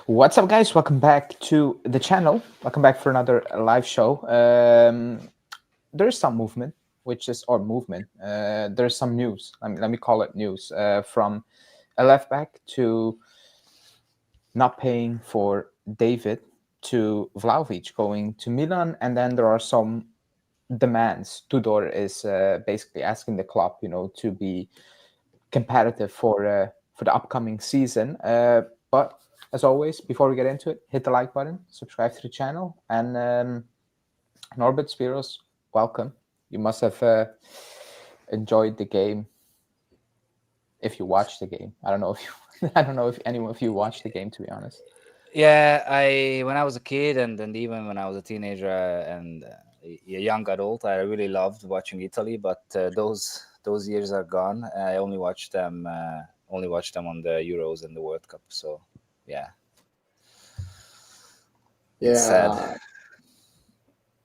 What's up, guys? Welcome back to the channel. Welcome back for another live show. There's some movement, there's some news. Let me call it news from a left back to not paying for David to Vlahovic going to Milan, and then there are some demands. Tudor is basically asking the club, to be competitive for the upcoming season. But as always, before we get into it, hit the like button, subscribe to the channel, and Norbert Spiros, welcome. You must have enjoyed the game if you watched the game. I don't know if I don't know if anyone of you watched the game, to be honest. Yeah, I when I was a kid and even when I was a teenager and a young adult, I really loved watching Italy. But those years are gone. I only watched them on the Euros and the World Cup. So yeah, it's Yeah, sad.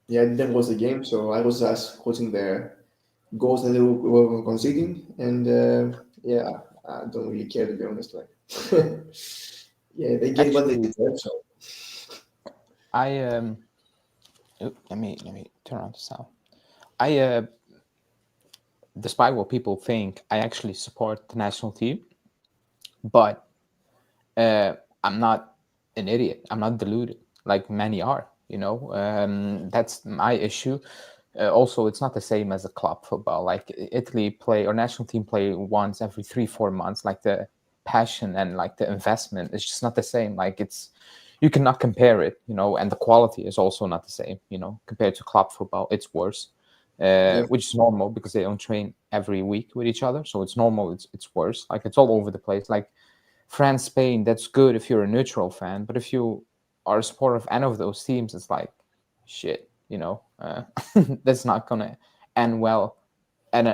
yeah, I didn't watch the game, so I was just watching the goals that they were conceding, and yeah, I don't really care, to be honest. Like, yeah, they get what they Actually, deserve. So I let me turn on the sound. I despite what people think, I actually support the national team, but I'm not an idiot. I'm not deluded like many are. That's my issue. Also, it's not the same as a club football. Like Italy play or national team play once every 3-4 months. Like the passion and like the investment is just not the same. Like you cannot compare it. And the quality is also not the same. Compared to club football, it's worse. yeah, Which is normal because they don't train every week with each other, so it's normal. It's worse. Like it's all over the place. Like France, Spain, that's good if you're a neutral fan, but if you are a supporter of any of those teams, it's like shit. That's not gonna end well at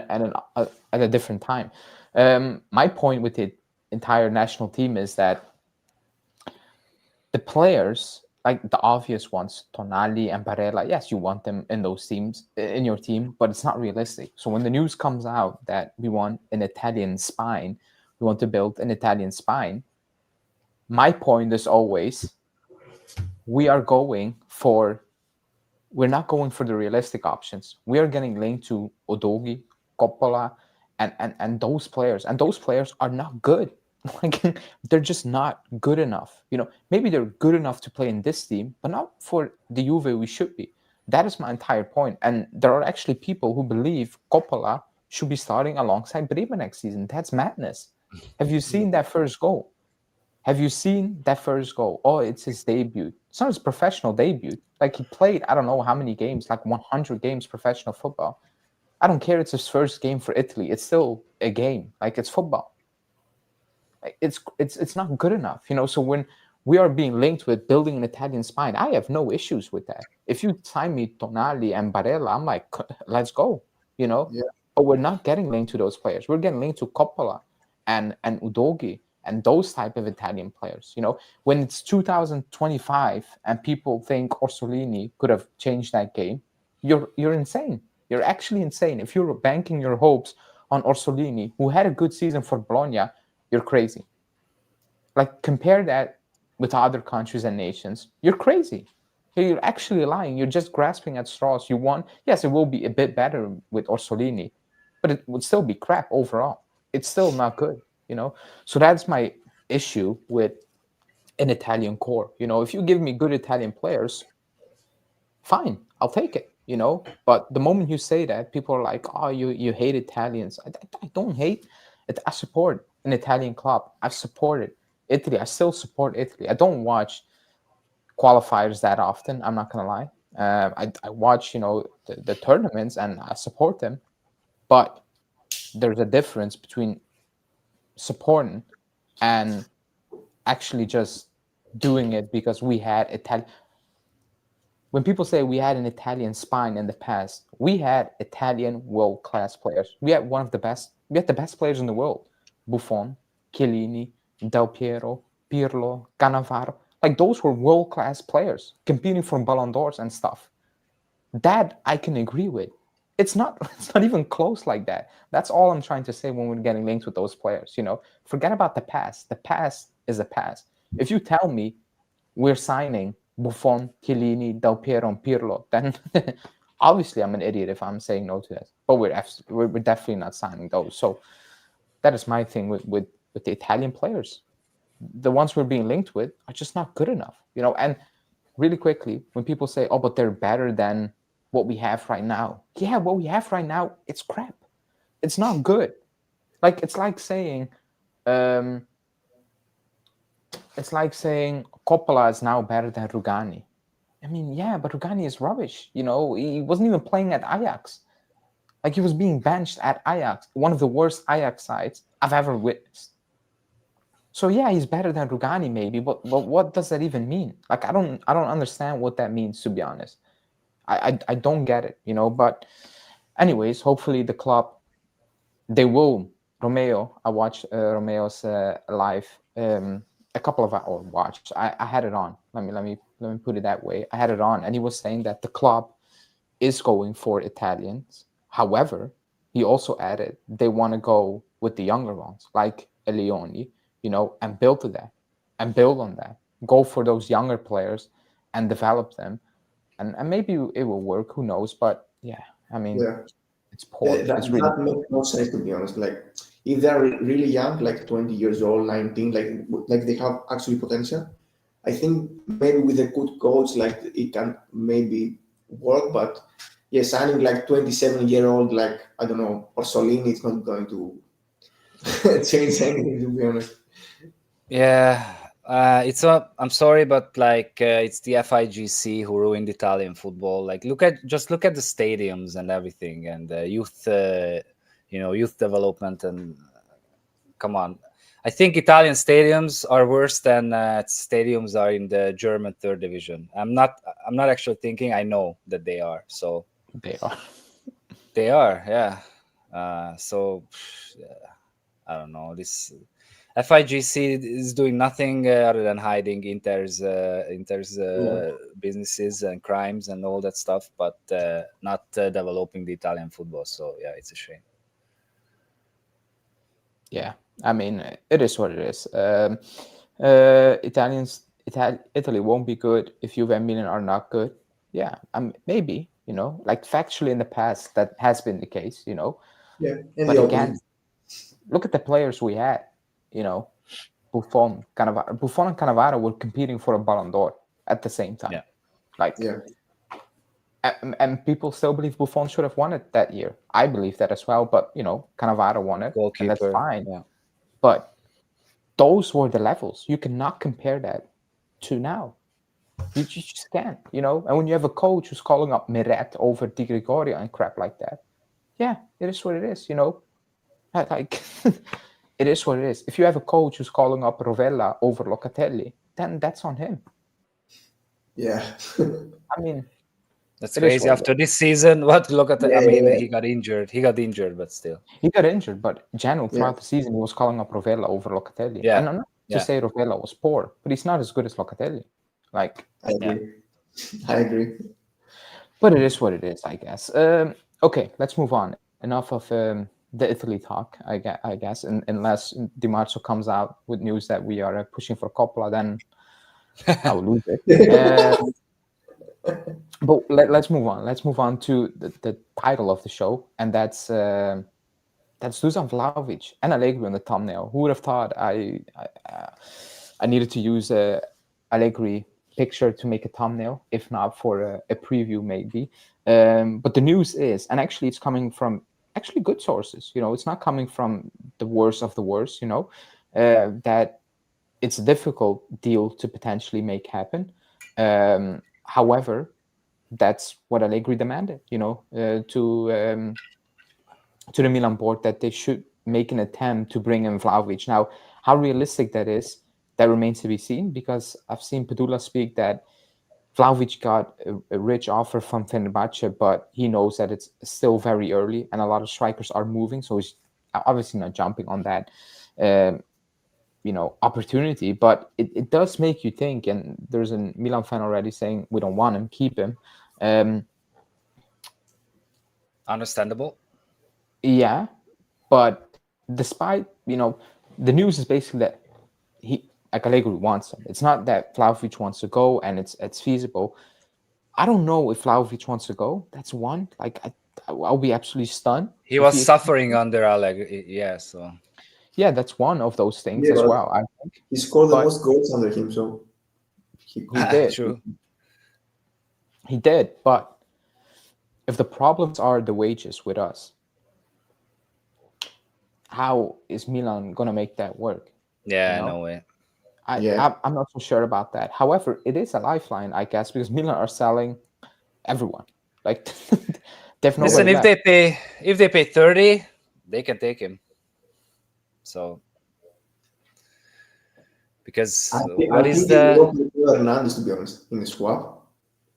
a different time. My point with the entire national team is that the players, like the obvious ones, Tonali and Barella, yes, you want them in those teams, in your team, but it's not realistic. So when the news comes out that we want an Italian spine, we want to build an Italian spine, my point is always we are going for we're not going for the realistic options. We are getting linked to Odogi, Coppola, and those players. And those players are not good. Like they're just not good enough. Maybe they're good enough to play in this team, but not for the Juve we should be. That is my entire point. And there are actually people who believe Coppola should be starting alongside Brima next season. That's madness. Have you seen that first goal? Have you seen that first goal? Oh, it's his debut. It's not his professional debut. Like he played, I don't know how many games, like 100 games professional football. I don't care. It's his first game for Italy. It's still a game. Like it's football. Like, it's not good enough. So when we are being linked with building an Italian spine, I have no issues with that. If you sign me Tonali and Barella, I'm like, let's go. You know, yeah, but we're not getting linked to those players. We're getting linked to Coppola and Udogi and those type of Italian players. When it's 2025 and people think Orsolini could have changed that game, you're insane. You're actually insane. If you're banking your hopes on Orsolini, who had a good season for Bologna, you're crazy. Like compare that with other countries and nations, you're crazy. You're actually lying. You're just grasping at straws. You want, yes, it will be a bit better with Orsolini, but it would still be crap overall. It's still not good. So that's my issue with an Italian core. If you give me good Italian players, fine, I'll take it. But the moment you say that, people are like, oh, you hate Italians. I don't hate it. I support an Italian club. I've supported Italy. I still support Italy. I don't watch qualifiers that often. I'm not gonna lie. I watch the tournaments and I support them, but there's a difference between supporting and actually just doing it because we had Italian. When people say we had an Italian spine in the past, we had Italian world-class players. We had one of the best. We had the best players in the world: Buffon, Chiellini, Del Piero, Pirlo, Cannavaro. Like those were world-class players competing for Ballon d'Ors and stuff. That I can agree with. It's not. It's not even close like that. That's all I'm trying to say when we're getting linked with those players. Forget about the past. The past is the past. If you tell me we're signing Buffon, Chiellini, Del Piero, and Pirlo, then obviously I'm an idiot if I'm saying no to that. But we're definitely not signing those. So that is my thing with the Italian players. The ones we're being linked with are just not good enough, you know. And really quickly, when people say, "Oh, but they're better than what we have right now," yeah, what we have right now, it's crap. It's not good. Like um, it's like saying Coppola is now better than Rugani. I mean, yeah, but Rugani is rubbish. You know, he wasn't even playing at Ajax. Like he was being benched at Ajax, one of the worst Ajax sides I've ever witnessed. So yeah, he's better than Rugani maybe, but what does that even mean? Like I don't understand what that means, to be honest. I don't get it, you know. But anyways, hopefully the club, they will. Romeo, I watched Romeo's live a couple of hours. Watched. I had it on. Let me put it that way. I had it on, and he was saying that the club is going for Italians. However, he also added they want to go with the younger ones, like Elioni, you know, and build to that, and build on that. Go for those younger players and develop them, and maybe it will work. Who knows? But yeah, I mean, Yeah. it's poor. It's really That makes no sense, to be honest. Like if they are really young, like 20 years old, 19, like they have actually potential. I think maybe with a good coach, like it can maybe work. But yeah, signing like 27-year-old, like I don't know, Orsolini, it's not going to change anything, to be honest. Yeah, it's a. I'm sorry, but like it's the FIGC who ruined Italian football. Like, look at the stadiums and everything, and youth, youth development, and come on. I think Italian stadiums are worse than stadiums are in the German third division. I'm not. I'm not actually thinking. I know that they are. So they are. they are. Yeah. So I don't know. This FIGC is doing nothing other than hiding Inter's Yeah. businesses and crimes and all that stuff, but not developing the Italian football. So yeah, it's a shame. Yeah, I mean, it is what it is. Italy won't be good if Juve and Milan are not good. Yeah, maybe, you know, like factually in the past that has been the case, you know. Yeah. And But the again, opposite. look at the players we had, you know. Buffon and Cannavaro were competing for a Ballon d'Or at the same time. Yeah. Like, Yeah. and people still believe Buffon should have won it that year. I believe that as well, but you know, Cannavaro won it, and that's Goalkeeper. fine. Yeah. But those were the levels. You cannot compare that to now. You just can't, you know. And when you have a coach who's calling up Meret over Di Gregorio and crap like that, yeah, it is what it is, you know. Like, it is what it is. If you have a coach who's calling up Rovella over Locatelli, then that's on him. Yeah. I mean, That's it is crazy. what it After is. this season, what look at? I mean, Yeah. he got injured. He got injured, but still. He got injured, but Geno Yeah. throughout the season he was calling up Rovella over Locatelli. Yeah. And I'm not to Yeah. say Rovella was poor, but he's not as good as Locatelli. Like, I agree. I agree. but it is what it is, I guess. Okay, let's move on. Enough of the Italy talk, I guess. Unless Di Marzio comes out with news that we are pushing for Coppola, then I will lose it. But let's move on. Let's move on to the title of the show, and that's Dusan Vlahovic and Allegri on the thumbnail. Who would have thought I needed to use a Allegri picture to make a thumbnail, if not for a preview maybe. But the news is, and actually it's coming from actually good sources. You know, it's not coming from the worst of the worst. You know, that it's a difficult deal to potentially make happen. However, that's what Allegri demanded. You know, to the Milan board that they should make an attempt to bring in Vlahovic. Now, how realistic that is, that remains to be seen, because I've seen Padula speak that Vlahovic got a rich offer from Fenerbahce, but he knows that it's still very early and a lot of strikers are moving, so he's obviously not jumping on that opportunity. But it does make you think, and there's a Milan fan already saying we don't want him, keep him. Understandable. Yeah, but despite the news is basically that like Allegri wants him. It's not that Vlahovic wants to go and it's feasible. I don't know if Vlahovic wants to go. That's one. Like I'll be absolutely stunned. He was suffering under Allegri. Yeah, so Yeah, that's one of those things Yeah, as but well. I think he scored the But- most goals under him, so he did. True. He did. But if the problems are the wages with us, how is Milan gonna make that work? Yeah, You know? no way. I'm not so sure about that. However, it is a lifeline, I guess, because Milan are selling everyone. Like they've Listen, nobody left. if they pay 30, they can take him. So because what is they the want to do Hernandez, to be honest, in the swap.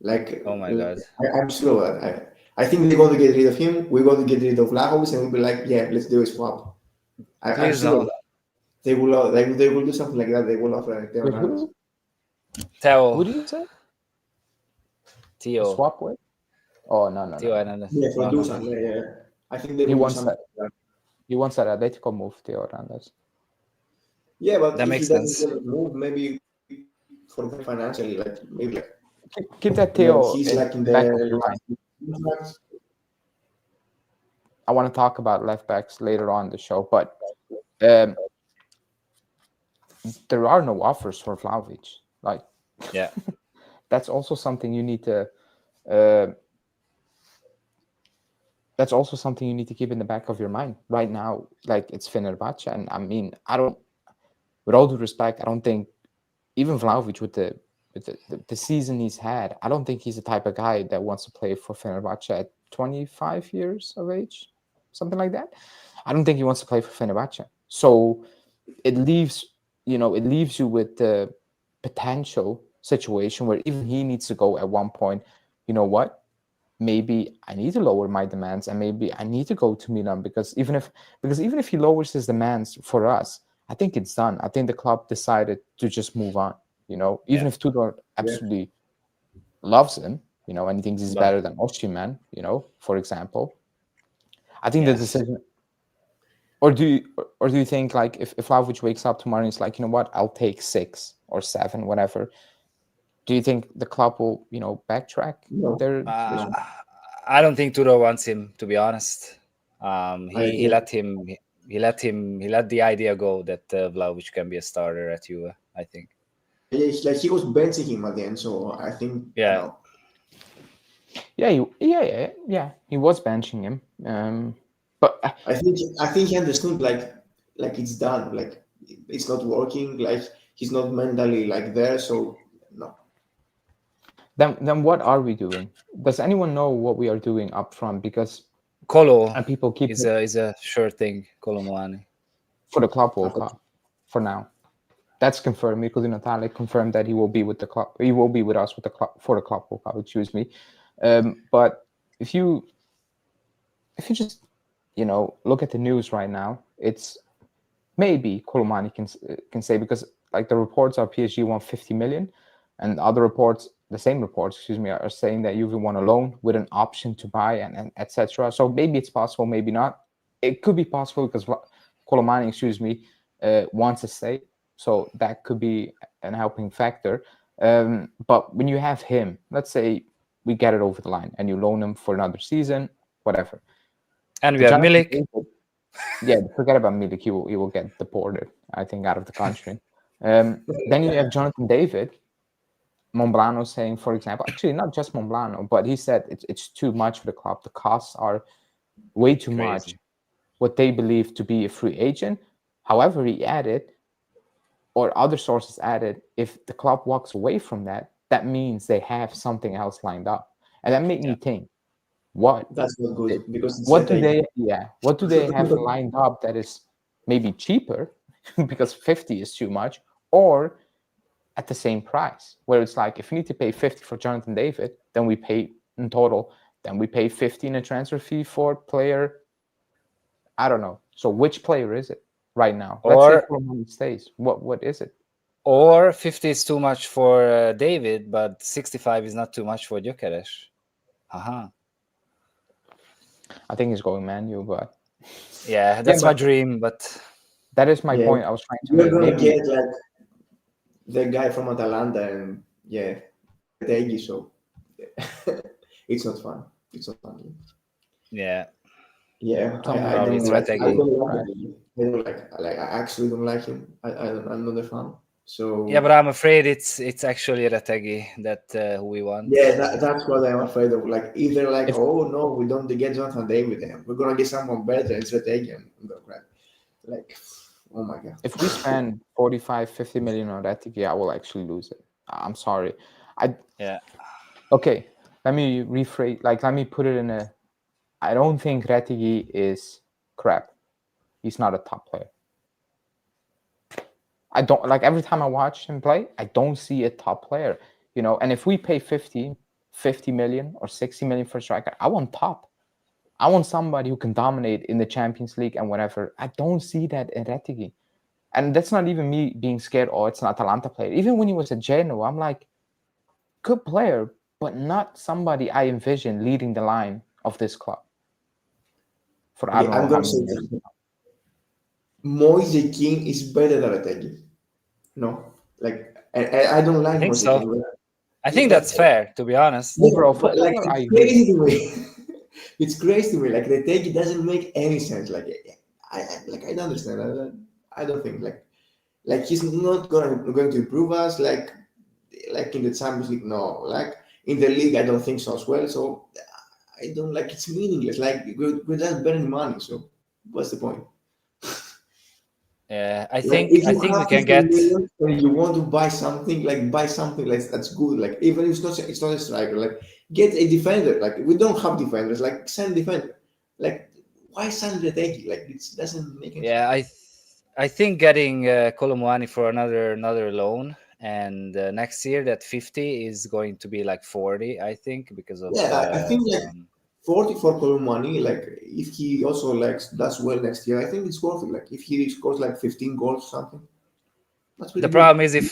Like, oh my god. I'm sure of that. I think they're going to get rid of him. We're going to get rid of Vlahovic, and we'll be like, yeah, let's do a swap. I'm Please sure no. of that. They will do something like that. They will offer Theo With Hernandez. who? Theo. Who do you say? Theo. Swap with? Oh no. Theo Hernandez. Yeah, for No. Dusan. Yeah. I think they He will do wants something that. like that. He wants that Atletico move, Theo Hernandez. Yeah, but That if makes he doesn't sense. want to move, maybe for them financially, like maybe like, Keep that you know, Theo he's in like in the back of your the mind. I want to talk about left backs later on in the show, but there are no offers for Vlahovic. Like, Yeah. that's also something you need to. That's also something you need to keep in the back of your mind right now. Like, it's Fenerbahce, and I mean, I don't. With all due respect, I don't think even Vlahovic with the season he's had, I don't think he's the type of guy that wants to play for Fenerbahce at 25 years of age, something like that. I don't think he wants to play for Fenerbahce. So it leaves you with the potential situation where even he needs to go at one point. You know what? Maybe I need to lower my demands, and maybe I need to go to Milan because even if he lowers his demands for us, I think it's done. I think the club decided to just move on. Even if Tudor absolutely loves him, and he thinks he's better than Osimhen, for example. I think the decision. Or do you think, like, if Vlahovic wakes up tomorrow and he's like, you know what, I'll take 6 or 7, whatever. Do you think the club will, backtrack their decision? I don't think Tudor wants him, to be honest. He agree. let the idea go that Vlahovic can be a starter at Juve, I think. Yeah, he was benching him at the end, so I think Yeah. Yeah, he was benching him. But I think he understood like it's done, like it's not working, like he's not mentally like there, so no. then what are we doing? Does anyone know what we are doing up front? Because Colo people keep is a sure thing. Colo Muani. for the Club World Cup for now. That's confirmed. Mirko Di Natale confirmed that he will be with the club. He will be with us with the club for the Club World Cup. Excuse me. But if you just look at the news right now, it's maybe Colomani can say, because like the reports are PSG want 50 million, and other reports, the same reports, excuse me, are saying that Juve want a loan with an option to buy and etc. So maybe it's possible, maybe not. It could be possible because Colomani, excuse me, wants to stay. So that could be an helping factor. But when you have him, let's say we get it over the line and you loan him for another season, whatever. And we have Milik. Yeah, forget about Milik. He will get deported, I think, out of the country. Then you have Jonathan David. Monblano saying, for example, actually not just Monblano, but he said it's too much for the club. The costs are way too much, what they believe to be a free agent. However, he added, or other sources added, if the club walks away from that, that means they have something else lined up. And that made me think, That's not good, because what do they have lined up that is maybe cheaper because 50 is too much, or at the same price, where it's like, if you need to pay 50 for Jonathan David, then we pay in total, then we pay 50 in a transfer fee for player. I don't know. So which player is it right now? Let's say Colomani stays. What is it? Or 50 is too much for David, but 65 is not too much for Gyökeres. I think he's going Man U, but yeah, that's my dream. But that is my point. I was trying to We're gonna maybe get like the guy from Atalanta, and yeah, Retegui, so it's not fun. It's not fun. Yeah, Yeah, Some I probably don't it's like. I Retegui. don't like right? him. I don't like. I actually don't like him. I'm not a fan. Yeah, So but I'm afraid it's actually Retegui that who we want. yeah, that's what I'm afraid of. Like either like, If oh no, we don't get Jonathan David, and we're gonna get someone better. It's Retegui, and crap. Like, oh my god. if we spend 45, 50 million on Rettich, I will actually lose it. I'm sorry. I Yeah, Okay, let me rephrase. Like, let me put it in a. I don't think Rettich is crap. He's not a top player. I don't like every time I watch him play, I don't see a top player, And if we pay 50 million or 60 million for a striker, I want top. I want somebody who can dominate in the Champions League and whatever. I don't see that in Rettich. And that's not even me being scared, oh, it's an Atalanta player. Even when he was at Genoa, I'm like, good player, but not somebody I envision leading the line of this club for I Okay, don't I'm know how gonna many say years. this. Moise King is better than Retegui. No, like I don't I like think Moise so. King. I Yeah, think that's fair, to be honest. yeah, Overall but like footballer, I it's agree. crazy to me. It's crazy to me. Like Retegui doesn't make any sense. Like I don't understand. I don't think like he's not going to improve us. Like in the Champions League, no. Like in the league, I don't think so as well. So I don't like it's meaningless. Like we're just burning money. So what's the point? Yeah, I Like think if I you think we have can 15 get. million and you want to buy something, like buy something like that's good. Like even if it's not a striker, like get a defender. Like we don't have defenders. Like send a defender. Like why send the Retegui? Like it doesn't make any sense. Yeah, I think getting Colomwani for another loan, and next year that 50 is going to be like 40. I think because of Yeah, I think like 40 for money. Like if he also like does well next year, I think it's worth it. Like if he scores like 15 goals or something, that's the really good. problem is if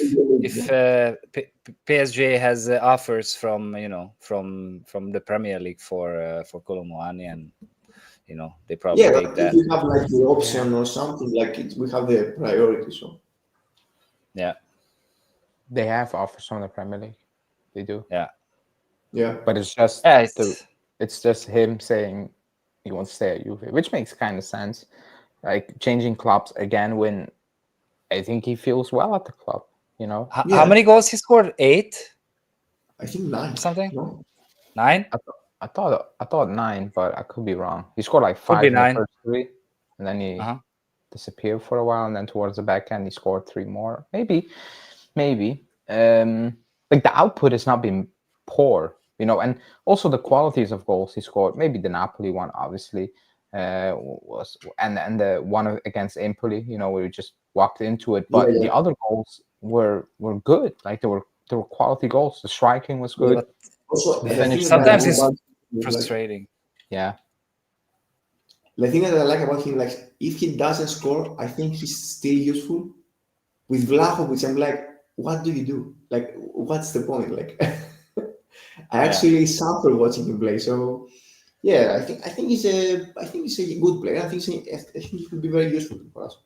PSG has offers from from the Premier League for Colomwani, and they probably Yeah, like take if that. we have like the Yeah, option or something, like we have the priority. So Yeah, they have offers from the Premier League. They do, yeah, yeah, but it's just yeah. it's just him saying he wants to stay at Juve, which makes kind of sense. Like changing clubs again when I think he feels well at the club. How yeah. many goals he scored? 8 I think nine. or something? No, 9? I thought 9, but I could be wrong. He scored like Could be 5 in the 9. first 3, and then he Uh-huh. disappeared for a while, and then towards the back end he scored 3 more. Maybe. Like the output has not been poor, and also the qualities of goals he scored. Maybe the Napoli one, obviously, was and the one against Empoli, where he just walked into it. yeah, But the yeah, other goals were good. Like they were quality goals. The striking was Yeah, good. but also, The the finish thing was that I sometimes good. like it's about him is like frustrating. Yeah. the thing that I like about him, like if he doesn't score, I think he's still useful. With Vlahovic, I'm like, what do you do? Like, what's the point? Like, I Yeah. actually suffer watching him play. So yeah, I think he's a good player. I think he could be very useful for us.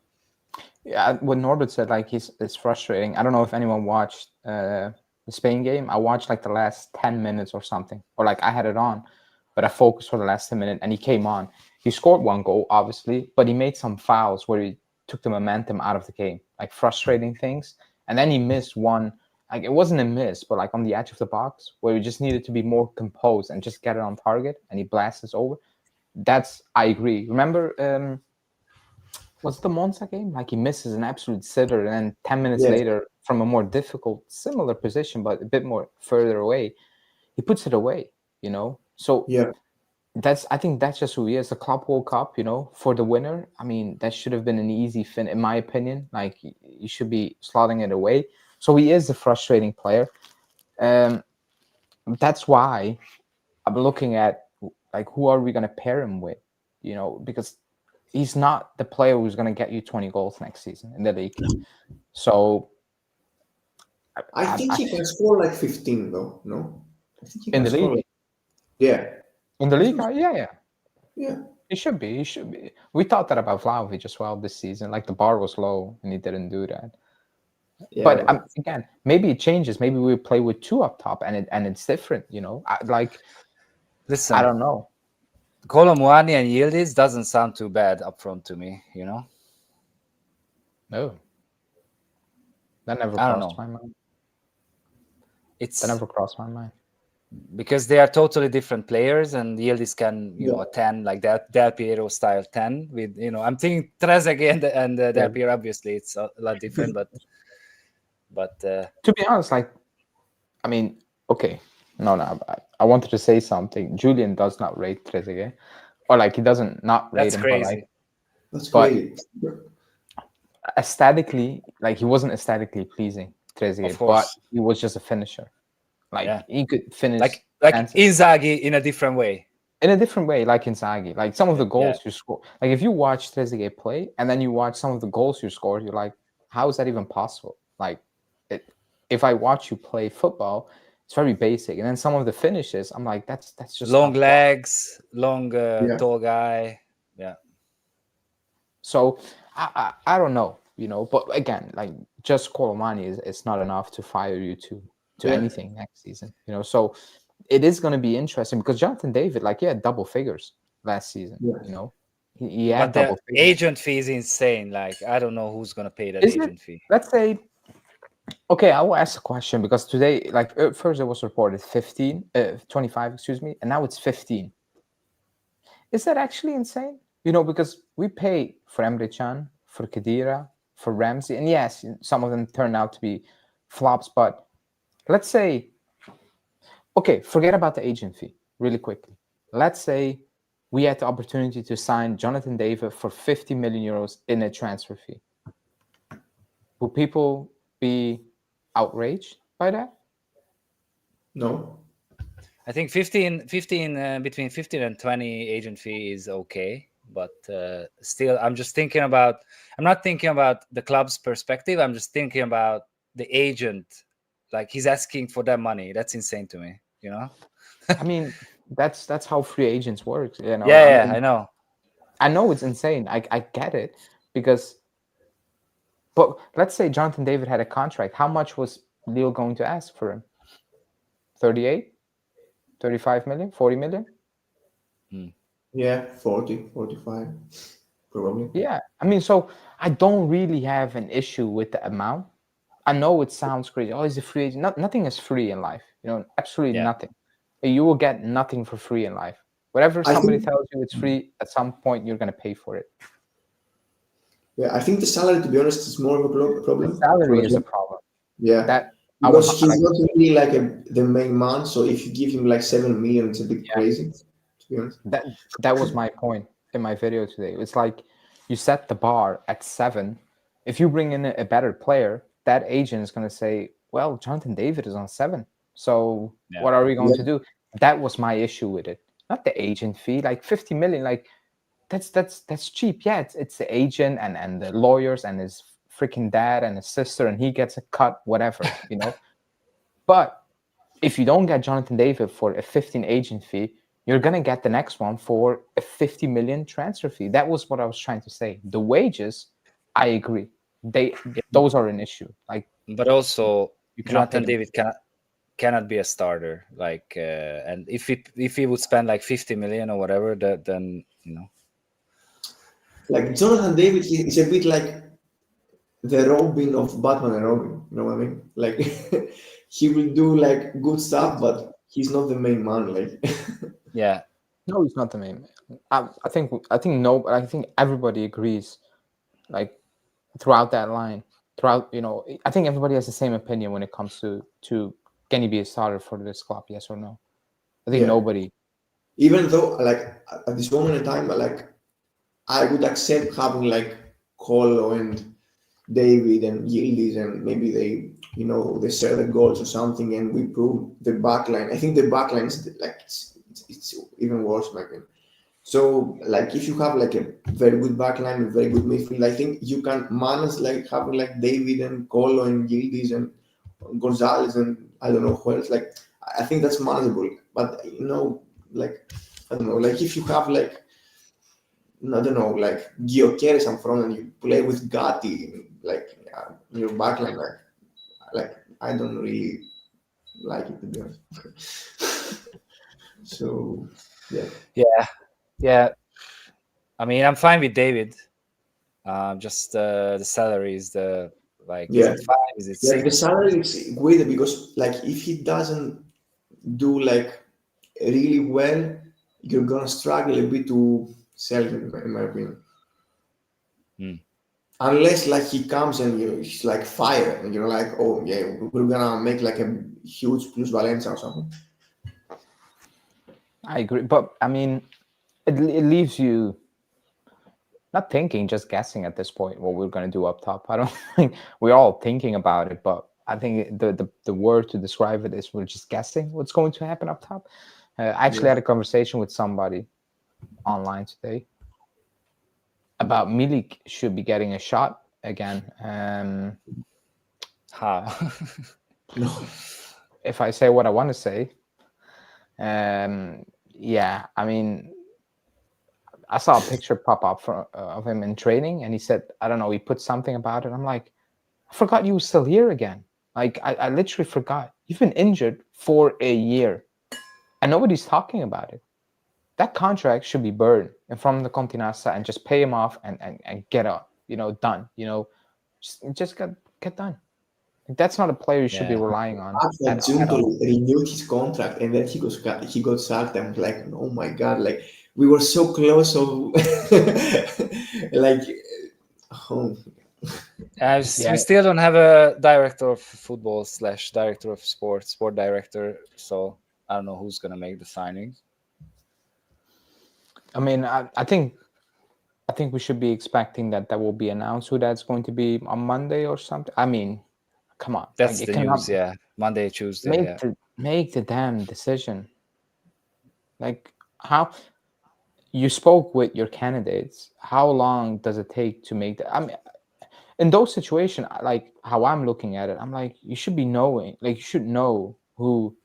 Yeah, what Norbert said, like it's frustrating. I don't know if anyone watched the Spain game. I watched like the last 10 minutes or something, or like I had it on, but I focused for the last 10 minutes, and he came on. He scored one goal, obviously, but he made some fouls where he took the momentum out of the game, like frustrating things. And then he missed one, like it wasn't a miss, but like on the edge of the box where he just needed to be more composed and just get it on target, and he blasts us over. I agree. Remember, was the Monza game? Like he misses an absolute sitter, and then 10 minutes Yes, later, from a more difficult, similar position, but a bit more further away, he puts it away. So yeah, I think that's just who he is. The club woke up, for the winner. I mean, that should have been an easy fin, in my opinion. Like you should be slotting it away. So he is a frustrating player. Um, that's why I'm looking at like who are we going to pair him with? Because he's not the player who's going to get you 20 goals next season in the league. So I think I he can score like 15 though. No, I think he in can the score league, like yeah, yeah, yeah. he should be. He should be. We thought that about Vlahovic as well this season. Like the bar was low, and he didn't do that. Yeah, But but again, maybe it changes. Maybe we play with two up top, and it's different. You know, I Listen, don't know. Colomwani and Yildiz doesn't sound too bad up front to me, you know? No, that never I don't crossed know. my mind. That It's never crossed my mind. because they are totally different players, and Yildiz can, yeah, a 10, like that Del Piero style 10 with, I'm thinking Trezeguet and Del Yeah. Piero, obviously it's a lot different, but To be honest, like, I mean, okay, no, I wanted to say something. Julian does not rate Trezeguet, or like he doesn't not rate that's him, but crazy. that's but crazy. aesthetically, like he wasn't aesthetically pleasing, Of Trezeguet, but course. he was just a finisher. Like Yeah. he could finish Like chances Inzaghi in a different way. in a different way, like Inzaghi. Like some of the Yeah. goals you score, like if you watch Trezeguet play and then you watch some of the goals you scored, you're like, how is that even possible? Like, if I watch you play football, it's very basic. And then some of the finishes, I'm like, that's just Long not fun. legs, long Yeah, tall guy. Yeah. So I don't know, you know. But again, like just Colomani is not enough to fire you to yeah, anything next season, you know. So it is going to be interesting because Jonathan David, like, he had double figures last season, yeah. you know. He had But the double figures. agent fee is insane. Like, I don't know who's gonna pay that Is it? agent fee. Let's say, okay, I will ask a question because today, like, first it was reported 25, excuse me, and now it's 15. Is that actually insane? You know, because we pay for Emre Can, for Khedira, for Ramsey, and yes, some of them turn out to be flops, but let's say, okay, forget about the agent fee really quickly. Let's say we had the opportunity to sign Jonathan David for 50 million euros in a transfer fee. Will people be outraged by that? No, I think 15 between 15 and 20 agent fee is okay, but still, I'm not thinking about the club's perspective. I'm just thinking about the agent. Like, he's asking for that money. That's insane to me, you know? I mean, that's how free agents work. You know, I Yeah, mean, I know. I know it's insane. I get it because, but let's say Jonathan David had a contract. How much was Lille going to ask for him? 38, 35 million, 40 million? yeah, 40, 45, probably. Yeah. I mean, so I don't really have an issue with the amount. I know it sounds crazy. Oh, he's a free agent. Nothing is free in life. You know, absolutely Yeah. nothing. You will get nothing for free in life. Whatever I somebody think, tells you it's free, at some point you're going to pay for it. yeah, I think the salary, to be honest, is more of a The problem for salary the is a club. problem. Yeah, That I will because he's like. not really like the main man. So if you give him like 7 million, it's a bit Yeah, crazy, to be honest. that was my point in my video today. It's like you set the bar at 7. If you bring in a better player, that agent is going to say, "Well, Jonathan David is on 7. So Yeah. what are we going Yeah, to do?" That was my issue with it. Not the agent fee, like 50 million. Like that's cheap. Yeah, it's the agent and the lawyers and his freaking dad and his sister, and he gets a cut, whatever, you know. But if you don't get Jonathan David for a 15 agent fee, you're gonna get the next one for a 50 million transfer fee. That was what I was trying to say. The wages, I agree. Those are an issue. Like, But also, you cannot pay Jonathan them. David cannot be a starter. Like, and if he would spend like 50 million or whatever, then like Jonathan David, he's a bit like the Robin of Batman and Robin. You know what I mean? Like he will do like good stuff, but he's not the main man. Like yeah. No, he's not the main man. I think everybody agrees. Like throughout that line, throughout, you know, I think everybody has the same opinion when it comes to can he be a starter for this club? Yes or no? I think yeah, nobody. even though like at this moment in time, like I would accept having like Colo and David and Yildiz and maybe they share the goals or something and we prove the backline. I think the backline is like it's even worse, my opinion. So like if you have like a very good backline, a very good midfield, I think you can manage like having like David and Colo and Yildiz and Gonzalez and I don't know who else. Like I think that's manageable. But like I don't know, like if you have like I don't know, like Gyökeres up front and you play with Gatti like in your backline, like like I don't really like it, to be honest. So yeah, Yeah. I mean, I'm fine with David. Just the salary is the is yeah, it 5? Is it yeah. The 6? salary is weird because like if he doesn't do like really well, you're gonna struggle a bit to sell him, in my opinion. Hmm. Unless like he comes and he's like fire, and you're like, oh yeah, we're gonna make like a huge plus Valencia or something. I agree, but I mean, it leaves you not thinking, just guessing at this point what we're going to do up top. I don't think we're all thinking about it, but I think the word to describe it is we're just guessing what's going to happen up top. I actually Yeah. had a conversation with somebody online today about Milik should be getting a shot again. How? No. If I say what I want to say, yeah, I mean, I saw a picture pop up of him in training, and he said, I don't know, he put something about it. I'm like, I forgot you were still here again. Like, I literally forgot. You've been injured for a year, and nobody's talking about it. That contract should be burned in front of the Continassa and just pay him off and get up, done. Just get done. That's not a player you should be Yeah. relying on After at all. Giuntoli renewed his contract and then he got sacked. I'm like, oh my god, like we were so close. So like, oh, Yeah, We still don't have a director of football / director of sport director. So I don't know who's gonna make the signings. I mean, I think we should be expecting that will be announced who that's going to be on Monday or something. I mean, come on, That's it the cannot news. Yeah, Monday, Tuesday. Yeah. make the damn decision. Like, how you spoke with your candidates, how long does it take to make that? I mean, in those situations, like how I'm looking at it, I'm like, you should be knowing, like you should know who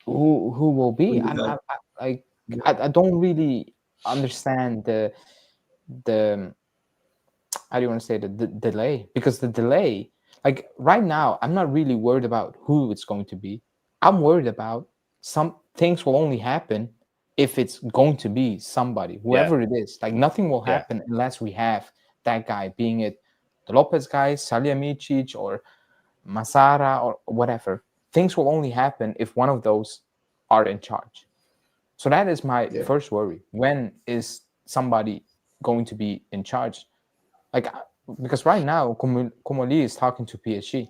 will be. I don't really understand the how do you want to say the delay, because the delay, like right now, I'm not really worried about who it's going to be. I'm worried about some things will only happen if it's going to be somebody, Yeah. whoever it is. Like nothing will Yeah. happen unless we have that guy, being it the Lopez guy, Salihamidzic, or Masara, or whatever. Things will only happen if one of those are in charge. So that is my yeah, first worry. When is somebody going to be in charge? Like, because right now, Komoli is talking to PSG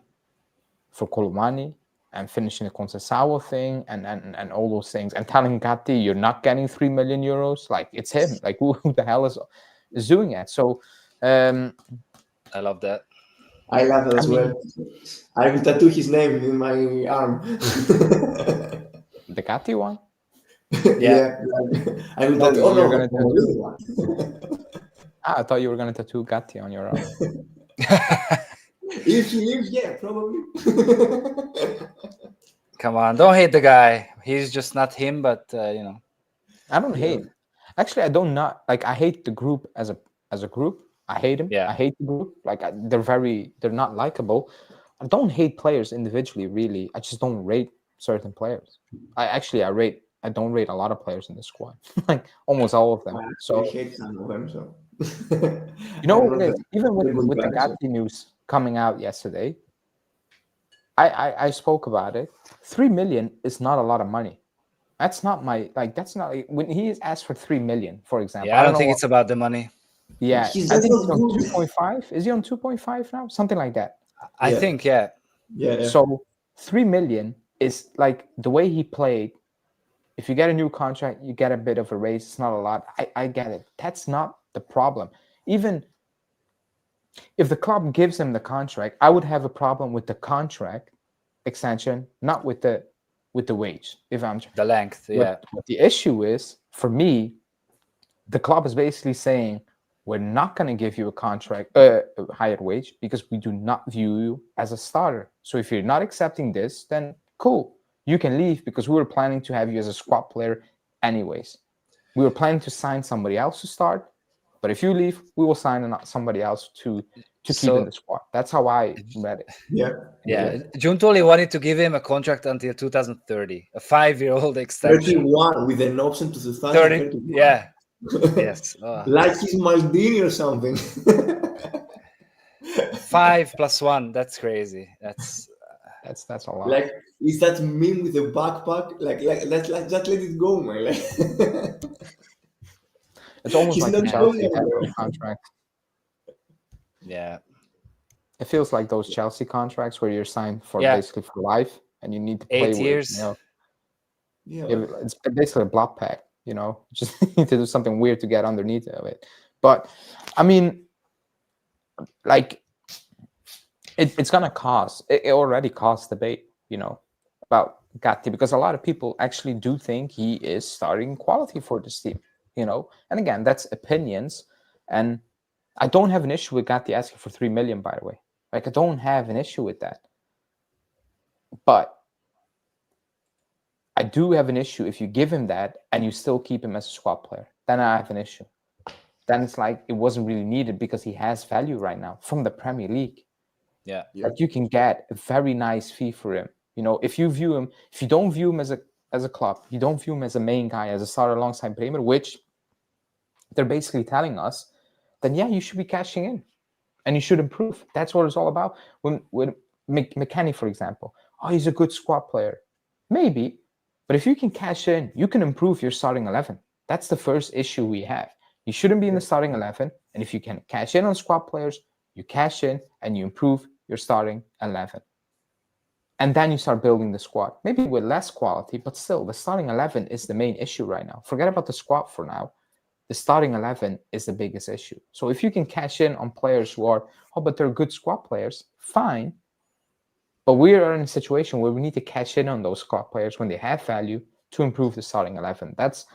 for Colomani and finishing the Conceição thing and all those things, and telling Gatti, you're not getting 3 million euros. Like, it's him. Like, who the hell is doing it? So, I love that. I love that I as well. mean, I will tattoo his name in my arm. the Gatti one. Yeah. Yeah, I will No, tattoo. Oh you're no, gonna the tattoo. real one. I thought you were gonna tattoo Gatti on your arm. If he lives, yeah, probably. Come on, don't hate the guy. He's just not him, but I don't Yeah. hate. Actually, I don't not like. I hate the group as a group. I hate him. Yeah. I hate the group. Like, they're not likable. I don't hate players individually. Really, I just don't rate certain players. I don't rate a lot of players in the squad. Like almost all of them. I So actually hate some of them, so you know I'm what not it a is. Even very good with the guy. So. Gatti news coming out yesterday, I spoke about it. 3 million is not a lot of money. That's not my like. That's not when he is asked for 3 million, for example. yeah, I I don't don't know think what. it's about the money. Yeah, He's I just think not he's on good. 2.5. Is he on 2.5 now? Something like that. I Yeah, think, yeah. yeah. So 3 million is like the way he played. If you get a new contract, you get a bit of a raise. It's not a lot. I get it. That's not the problem. Even if the club gives him the contract, I would have a problem with the contract extension, not with the wage. If I'm The length, yeah. what the issue is for me, the club is basically saying we're not going to give you a contract, a higher wage, because we do not view you as a starter. So if you're not accepting this, then cool, you can leave, because we were planning to have you as a squad player anyways. We were planning to sign somebody else to start, but if you leave, we will sign somebody else to to keep in the squad. That's how I read it. Yeah. Giuntoli wanted to give him a contract until 2030, a 5-year-old extension. 31 with an option to 30, 2031. yeah. Yes. Like he's Maldini or something. 5 + 1. That's crazy. That's a lot. Like, is that meme with the backpack? Like just let it go, man. Like, it's almost he's like not the Chelsea going type anywhere. of contract. yeah. It feels like those Chelsea contracts where you're signed for basically for life and you need to play 8 years. with, you know, Yeah. it's basically a block pack, you know, just need to do something weird to get underneath of it. But I mean, like, it's gonna cause, it already caused debate, you know, about Gatti, because a lot of people actually do think he is starting quality for this team, you know. And again, that's opinions, and I don't have an issue with Gatti asking for 3 million, by the way. Like, I don't have an issue with that. But I do have an issue if you give him that and you still keep him as a squad player. Then I have an issue. Then it's like it wasn't really needed because he has value right now from the Premier League. Yeah. Like, you can get a very nice fee for him. You know, if you don't view him as a club, you don't view him as a main guy, as a starter alongside Bremer, which they're basically telling us, then yeah, you should be cashing in. And you should improve. That's what it's all about. When McKennie, for example, he's a good squad player. Maybe. But if you can cash in, you can improve your starting 11. That's the first issue we have. You shouldn't be in the starting 11. And if you can cash in on squad players, you cash in and you improve your starting 11. And then you start building the squad. Maybe with less quality, but still, the starting 11 is the main issue right now. Forget about the squad for now. The starting 11 is the biggest issue. So if you can cash in on players who are, but they're good squad players, fine. But we are in a situation where we need to cash in on those squad players when they have value to improve the starting 11. That's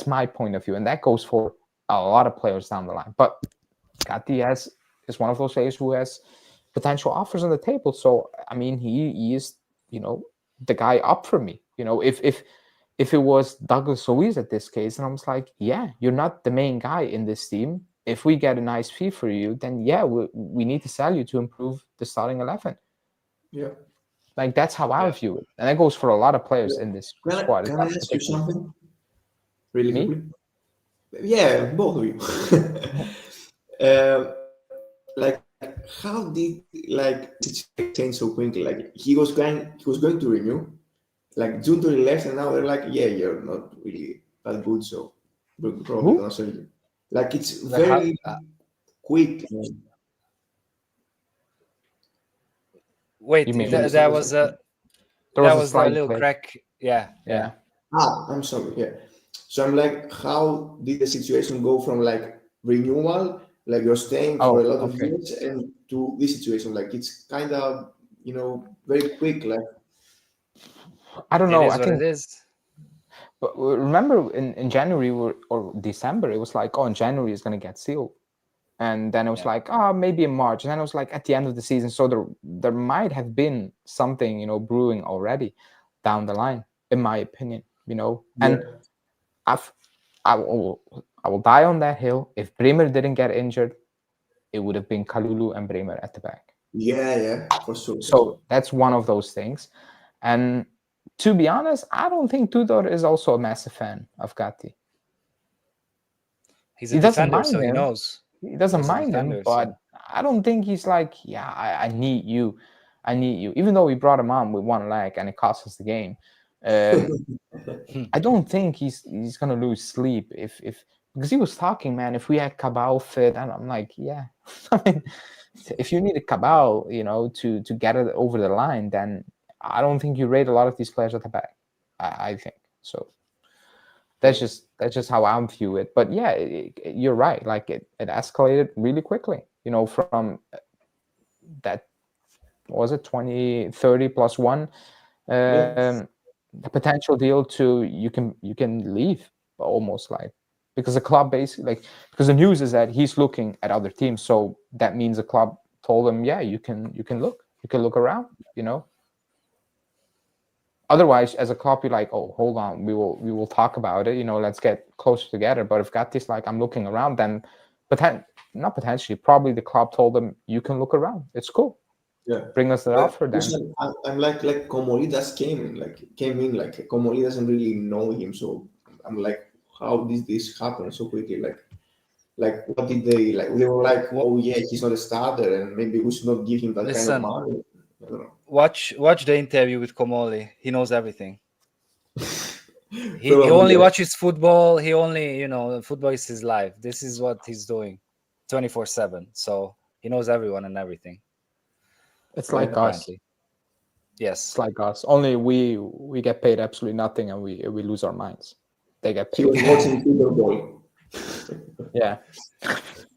my point of view. And that goes for a lot of players down the line. But Gatti is one of those players who has potential offers on the table. So, I mean, he is, you know, the guy up for me. You know, if it was Douglas Luiz at this case, and I was like, yeah, you're not the main guy in this team. If we get a nice fee for you, then yeah, we need to sell you to improve the starting 11. Yeah. Like, that's how I view it. And that goes for a lot of players in this squad. Can I ask you something? Really Me? quickly? Yeah, both of you. Like, how did it change so quickly? Like, he was going to renew, like June to the left, and now they're like, yeah, you're not really that good, so we're probably gonna sell you. Like, it's very quick. Wait, You mean- that was a slight little glitch. crack. Yeah. I'm sorry. Yeah. So I'm like, how did the situation go from like renewal, like you're staying for a lot of years, and to this situation? Like, it's kind of, you know, very quick. Like, I don't know. It is I what think, it is. but remember in January or December, it was like, in January it's going to get sealed. And then it was like, maybe in March. And then it was like at the end of the season. So there might have been something, you know, brewing already down the line, in my opinion, you know. And I will die on that hill. If Bremer didn't get injured, it would have been Kalulu and Bremer at the back. Yeah, for sure. So that's one of those things. And to be honest, I don't think Tudor is also a massive fan of Gatti. He's a defender, so he knows. He doesn't mind him, but I don't think he's like, I need you. I need you. Even though we brought him on with one leg and it cost us the game. I don't think he's gonna lose sleep if because he was talking, man, if we had Cabal fit, and I'm like, yeah. I mean, if you need a Cabal, you know, to get it over the line, then I don't think you rate a lot of these players at the back. I think so. That's just how I view it. But yeah, you're right. Like, it escalated really quickly. You know, from that, what was it 20-30 plus one the potential deal to you can leave, almost, like, because the club basically, like, because the news is that he's looking at other teams, so that means the club told him, yeah, you can look around, you know. Otherwise, as a club, you're like, oh, hold on, we will talk about it, you know, let's get closer together. But if Gatti's like, I'm looking around, then not potentially. Probably the club told them, "You can look around. It's cool. Yeah. Bring us the offer then." Dusan, I'm like Comolidas came in like Comoli doesn't really know him, so I'm like, how did this happen so quickly? Like what did they like? They were like, oh yeah, he's not a starter, and maybe we should not give him that kind of Listen, money. I don't know. watch the interview with Komoli. He knows everything. He Probably, only yeah. watches football. He only, football is his life. This is what he's doing 24/7. So he knows everyone and everything. It's like us. Apparently. Yes. It's like us. Only we get paid absolutely nothing, and we lose our minds. They get He paid. was watching Super Bowl. Yeah,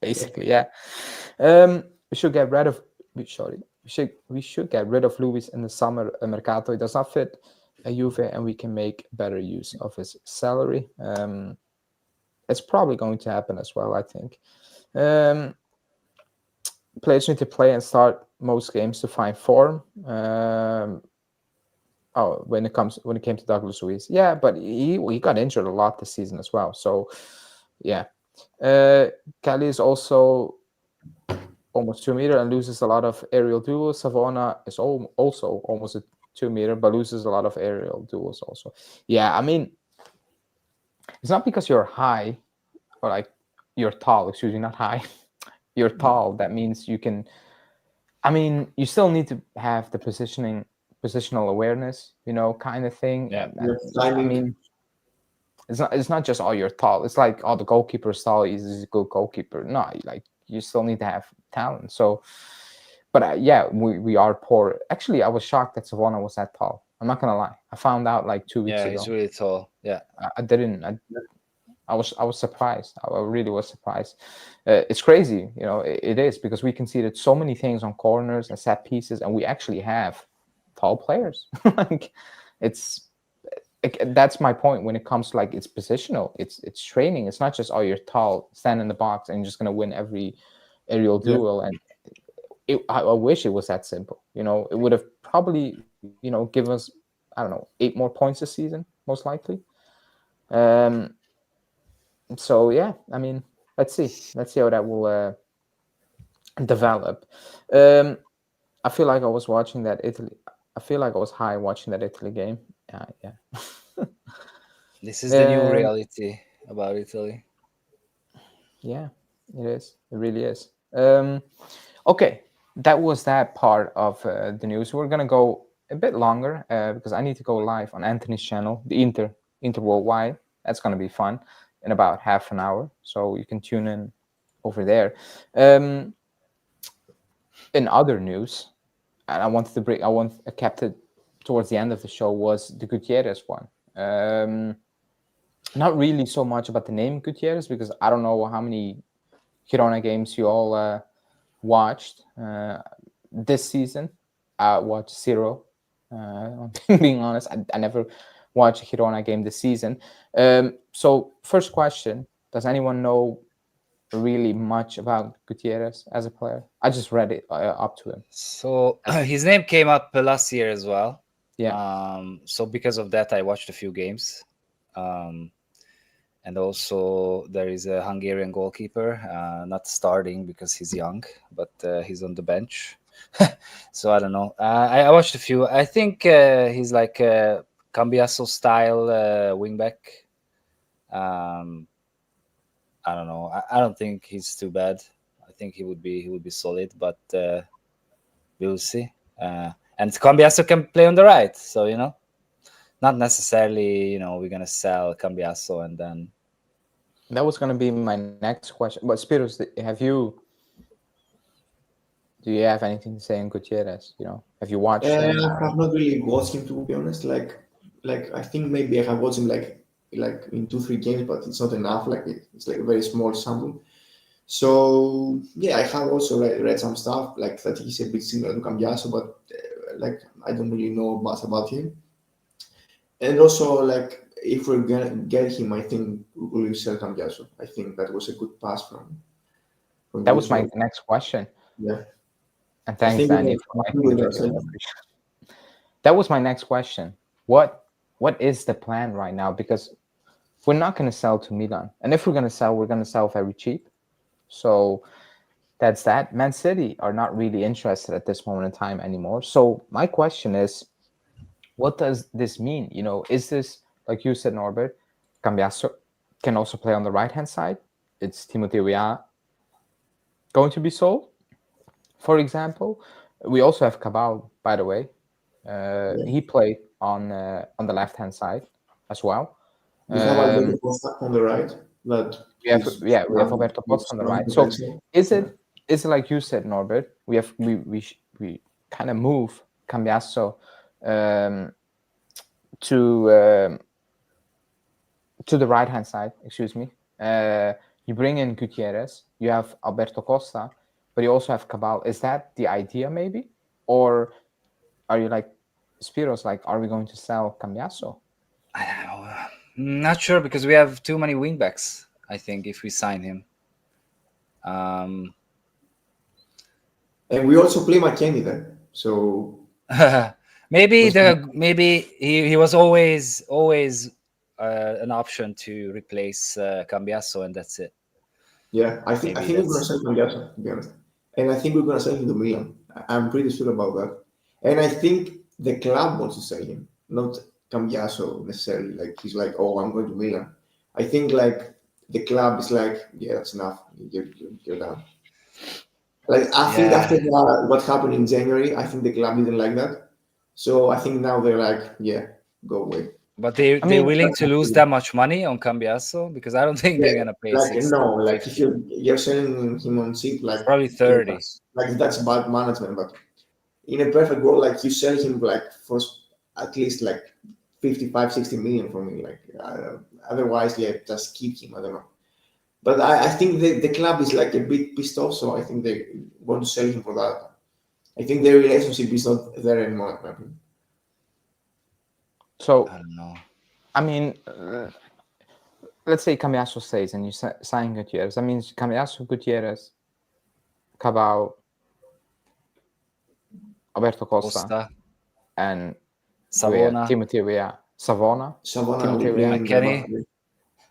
basically, yeah. We should get rid of. We should get rid of Luis in the summer mercato. He does not fit a Juve, and we can make better use of his salary. It's probably going to happen as well, I think. Players need to play and start most games to find form. When it came to Douglas Luiz, yeah, but he got injured a lot this season as well. So, yeah, Kelly is also almost 2 meter and loses a lot of aerial duels. Savona is also almost a 2 meter, but loses a lot of aerial duels also. Yeah, I mean, it's not because you're high or like you're tall. Excuse me, not high. You're tall. That means you can. I mean, you still need to have the positional awareness, kind of thing. Yeah. I mean, it's not just you're tall. It's like the goalkeeper is tall. He's a good goalkeeper. No, like you still need to have talent. So, but yeah, we are poor. Actually, I was shocked that Savona was that tall. I'm not gonna lie. I found out like 2 weeks Yeah, ago. he's really tall. Yeah. I didn't. I was surprised. I really was surprised. It's crazy, it is, because we conceded so many things on corners and set pieces, and we actually have tall players. Like, that's my point when it comes to like it's positional. It's training. It's not just you're tall, stand in the box, and you're just gonna win every aerial duel. And I wish it was that simple. It would have probably give us, I don't know, 8 more points this season, most likely. So yeah, I mean, let's see how that will develop. I feel like I was watching that Italy. I feel like I was high watching that Italy game. Yeah. This is the new reality about Italy. Yeah, it is. It really is. Okay, that was that part of the news. We're gonna go a bit longer because I need to go live on Anthony's channel, the Inter Worldwide. That's gonna be fun in about half an hour, so you can tune in over there. In other news, and I kept it towards the end of the show, was the Gutierrez one. Not really so much about the name Gutierrez, because I don't know how many Girona games you all watched this season. I watched 0. Being honest, I never watched a Girona game this season. So first question, does anyone know really much about Gutierrez as a player? I just read it up to him. So his name came up last year as well. Yeah. So because of that, I watched a few games. And also there is a Hungarian goalkeeper, not starting because he's young, but he's on the bench. So I don't know. I watched a few. I think he's like a Cambiasso style wingback. I don't know. I don't think he's too bad. I think he would be solid, but we'll see. And Cambiasso can play on the right, so not necessarily. We're gonna sell Cambiasso and then. That was gonna be my next question. But Spiros, do you have anything to say on Gutierrez? Have you watched him? I have not really watched him, to be honest. Like I think maybe I have watched him like in 2-3 games, but it's not enough. Like it's like a very small sample. So yeah, I have also read some stuff like that he's a bit similar to Cambiasso, but like I don't really know much about him. And also, like, if we're gonna get him, I think we will sell Cambiasso. I think that was a good pass from That you, was my so, next question. yeah. And I thanks, think Danny, for liking the video. That was my next question. What is the plan right now? Because we're not going to sell to Milan, and if we're going to sell very cheap. So that's that. Man City are not really interested at this moment in time anymore. So my question is, what does this mean? Is this, like you said, Norbert, Cambiasso can also play on the right hand side? It's Timothy Weah going to be sold, for example? We also have Cabal, by the way. He played on the left hand side as well. We have Alberto Costa on the right, but We have Alberto Costa on the right. So is it like you said, Norbert? We kind of move Cambiasso to the right hand side. Excuse me. You bring in Gutierrez. You have Alberto Costa, but you also have Cabal. Is that the idea, maybe, or are you like Spiros? Like, are we going to sell Cambiasso? Not sure, because we have too many wingbacks, I think, if we sign him. And we also play McKennie there. So maybe he was always an option to replace Cambiasso, and that's it. yeah, I think Maybe we're gonna sell Cambiasso, to be honest. And I think we're gonna sell him to Milan. I'm pretty sure about that. And I think the club wants to sell him, not Cambiaso necessarily. Like he's like, oh, I'm going to Milan. I think like the club is like, yeah, that's enough. You're done. Like I think after what happened in January, I think the club didn't like that. So I think now they're like, yeah, go away. But they're willing to lose that much money on Cambiaso, because I don't think they're gonna pay like 60, no, like 50. if you're selling him on cheap, like Probably 30. like that's bad management. But in a perfect world, like you sell him like for at least like 55, 60 million for me. Like otherwise, yeah, just keep him. I don't know. But I think the club is like a bit pissed off, so I think they want to sell him for that. I think their relationship is not there anymore. In my opinion. So I don't know. I mean, let's say Cambiasso stays and you sign Gutierrez. That means Cambiasso, Gutierrez, Cabal, Alberto Costa. And Savona, Timothy Weah, Savona, Timothy Weah, McKennie.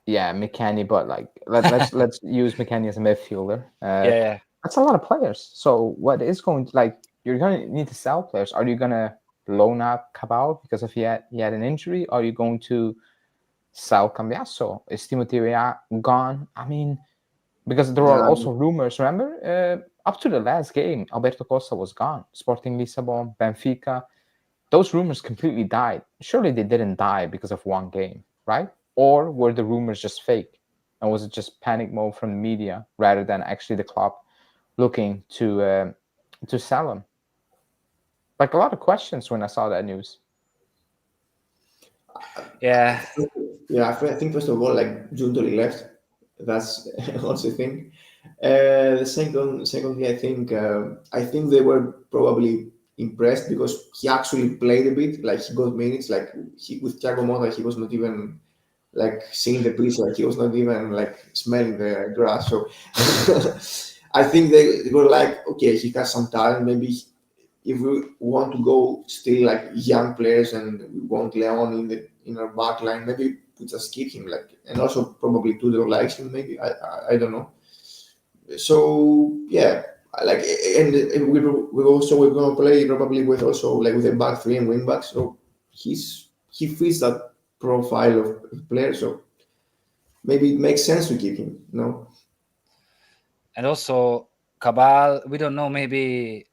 Yeah, McKennie, but like let's use McKennie as a midfielder. Yeah. That's a lot of players. So what is going to, like, you're going to need to sell players? Are you going to loan out Cabal because if he had an injury? Are you going to sell Cambiasso? Is Timothy Weah gone? I mean, because there are also rumors. Remember, up to the last game, Alberto Costa was gone. Sporting Lisbon, Benfica. Those rumors completely died. Surely they didn't die because of one game, right? Or were the rumors just fake? And was it just panic mode from the media rather than actually the club looking to sell him? Like, a lot of questions when I saw that news. Yeah. I think first of all, like Juntoli left. That's also a thing. The secondly, I think they were probably impressed because he actually played a bit. Like he got minutes. Like with Thiago Motta, he was not even like seeing the pitch. Like he was not even like smelling the grass. So I think they were like, okay, he has some talent. Maybe if we want to go still like young players and we want Leon in our back line, maybe we just keep him. Like, and also probably Tudor likes him. Maybe I don't know. So yeah, like, and we're gonna play probably with also like with a back three and wing back. So he fits that profile of player. So maybe it makes sense to keep him. No. And also Cabal, we don't know. Maybe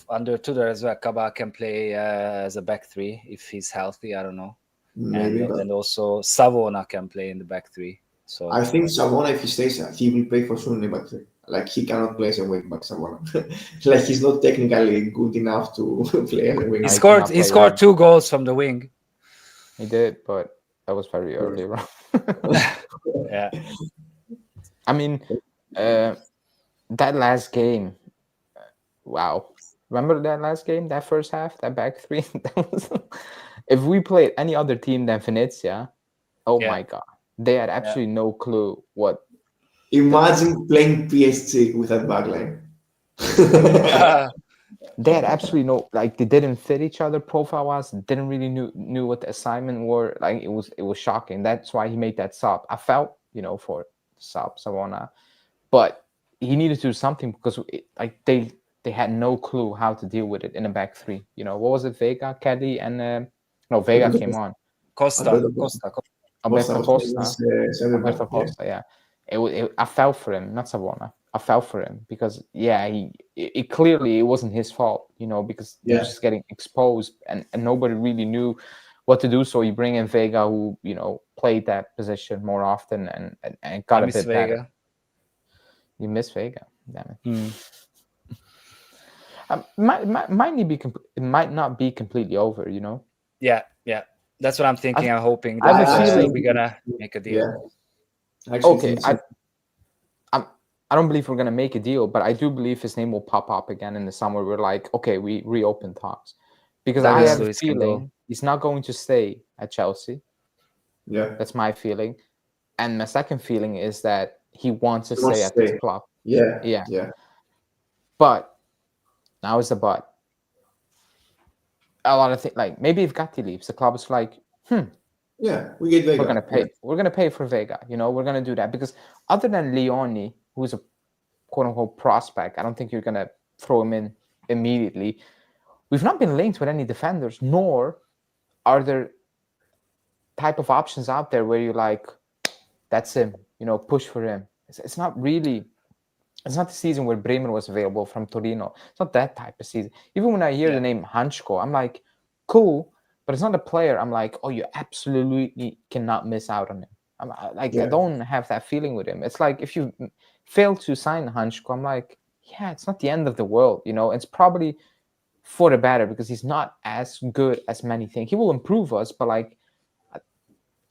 under Tudor as well, Cabal can play as a back three if he's healthy. I don't know. Maybe, and also Savona can play in the back three. So I think Savona, if he stays, he will play for sure in the back three. Like he cannot play as a wing back. Savona, like he's not technically good enough to play as a wing. He scored 2 goals from the wing. He did, but that was very early. Yeah. I mean, that last game. Wow. Remember that last game, that first half, that back three? That was, if we played any other team than Venezia, my God. They had absolutely no clue what. Imagine playing PSG with that backline. They had absolutely no, like, they didn't fit each other profile-wise. Didn't really knew what the assignment were. Like, it was shocking. That's why he made that sub. I felt, for sub Savona, but he needed to do something because they had no clue how to deal with it in a back three. What was it? Vega, Kelly, and no, Vega came on. Costa. Alberto Costa. Center back, Alberto Costa, yeah. I fell for him, not Savona. I fell for him because it clearly it wasn't his fault, because they're just getting exposed and nobody really knew what to do. So you bring in Vega, who played that position more often and got a bit better. You miss Vega, damn it. It might not be completely over, Yeah, that's what I'm thinking. I'm hoping I have that a feeling we're gonna make a deal. Okay, I don't believe we're gonna make a deal, but I do believe his name will pop up again in the summer. We're like, okay, we reopen talks, because I have a feeling he's not going to stay at Chelsea. Yeah, that's my feeling. And my second feeling is that he wants to stay at this club. Yeah. But now is the but. A lot of things, like maybe if Gatti leaves, the club is like, yeah, we get Vega. We're gonna pay. We're gonna pay for Vega. We're gonna do that because other than Leone, who's a quote unquote prospect, I don't think you're gonna throw him in immediately. We've not been linked with any defenders, nor are there type of options out there where you're like, that's him. Push for him. It's not really. It's not the season where Bremer was available from Torino. It's not that type of season. Even when I hear the name Hansko, I'm like, cool, but it's not a player I'm like, oh, you absolutely cannot miss out on him. I don't have that feeling with him. It's like if you fail to sign Hansko, I'm like, yeah, it's not the end of the world. It's probably for the better because he's not as good as many think. He will improve us, but like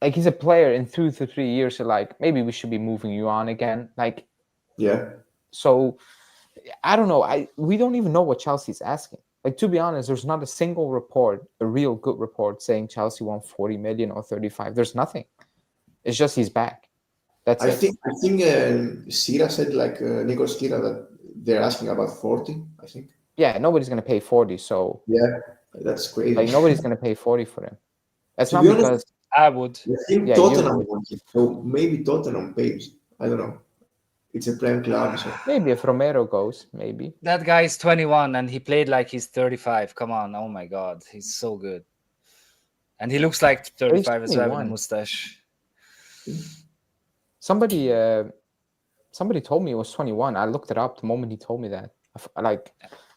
he's a player in 2 to 3 years. So like maybe we should be moving you on again. Like, So I don't know. We don't even know what Chelsea's asking. Like, to be honest, there's not a single report, a real good report, saying Chelsea won 40 million or 35. There's nothing. It's just he's back. That's it. I think Sira said, like Nicolas Sira, that they're asking about 40, I think. Yeah, nobody's going to pay 40. So yeah, that's crazy. Like, nobody's going to pay 40 for him. That's To not be honest, because I would. I think Tottenham wants it. So maybe Tottenham pays. I don't know. It's a prime club. So. Maybe if Romero goes, maybe. That guy is 21 and he played like he's 35. Come on. Oh my God. He's so good. And he looks like 35 as well with a mustache. Somebody told me he was 21. I looked it up the moment he told me that. I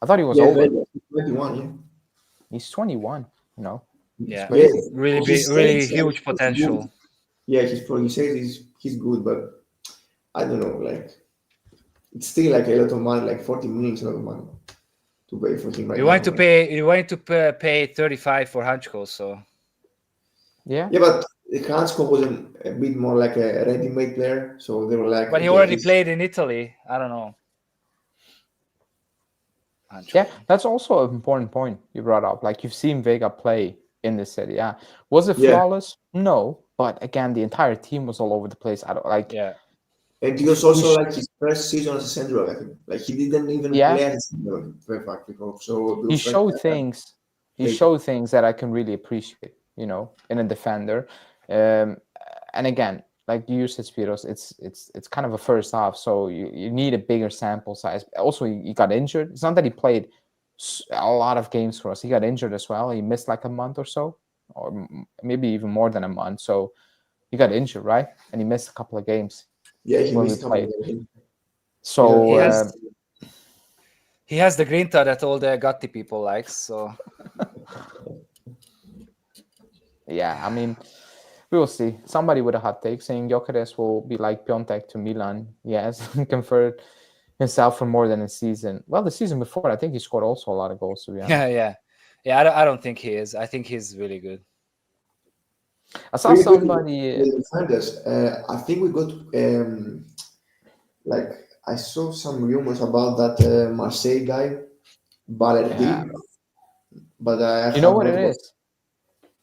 thought he was older. 21, yeah. He's 21, Yeah, crazy. really huge potential. Yeah, he says he's good, but I don't know, like it's still like a lot of money, like 40 million is a lot of money to pay for him right now. You want to pay 35 for Hansko, so yeah, but Hansko was a bit more like a ready-made player, so they were like. But he already played in Italy. I don't know. Hansko. Yeah, that's also an important point you brought up. Like, you've seen Vega play in the Serie. Yeah, was it flawless? No, but again, the entire team was all over the place. I don't like. Yeah. And he was also like his first season as a central back. Like he didn't even play as a central back before. So he showed things. He showed things that I can really appreciate, in a defender. And again, like you said, Spiros, it's kind of a first half, so you need a bigger sample size. Also, he got injured. It's not that he played a lot of games for us. He got injured as well. He missed like a month or so, or maybe even more than a month. So he got injured, right? And he missed a couple of games. Yeah, he when missed we played. So he has the grinta that all the Gatti people likes. So yeah, I mean, we will see. Somebody with a hot take saying Gyökeres will be like Piontek to Milan. Yes, convert himself for more than a season. Well, the season before, I think he scored also a lot of goals. To be honest. Yeah. I don't think he is. I think he's really good. I saw somebody. I think we got like I saw some rumors about that Marseille guy, Balerdi. Yeah. But I you know what it is?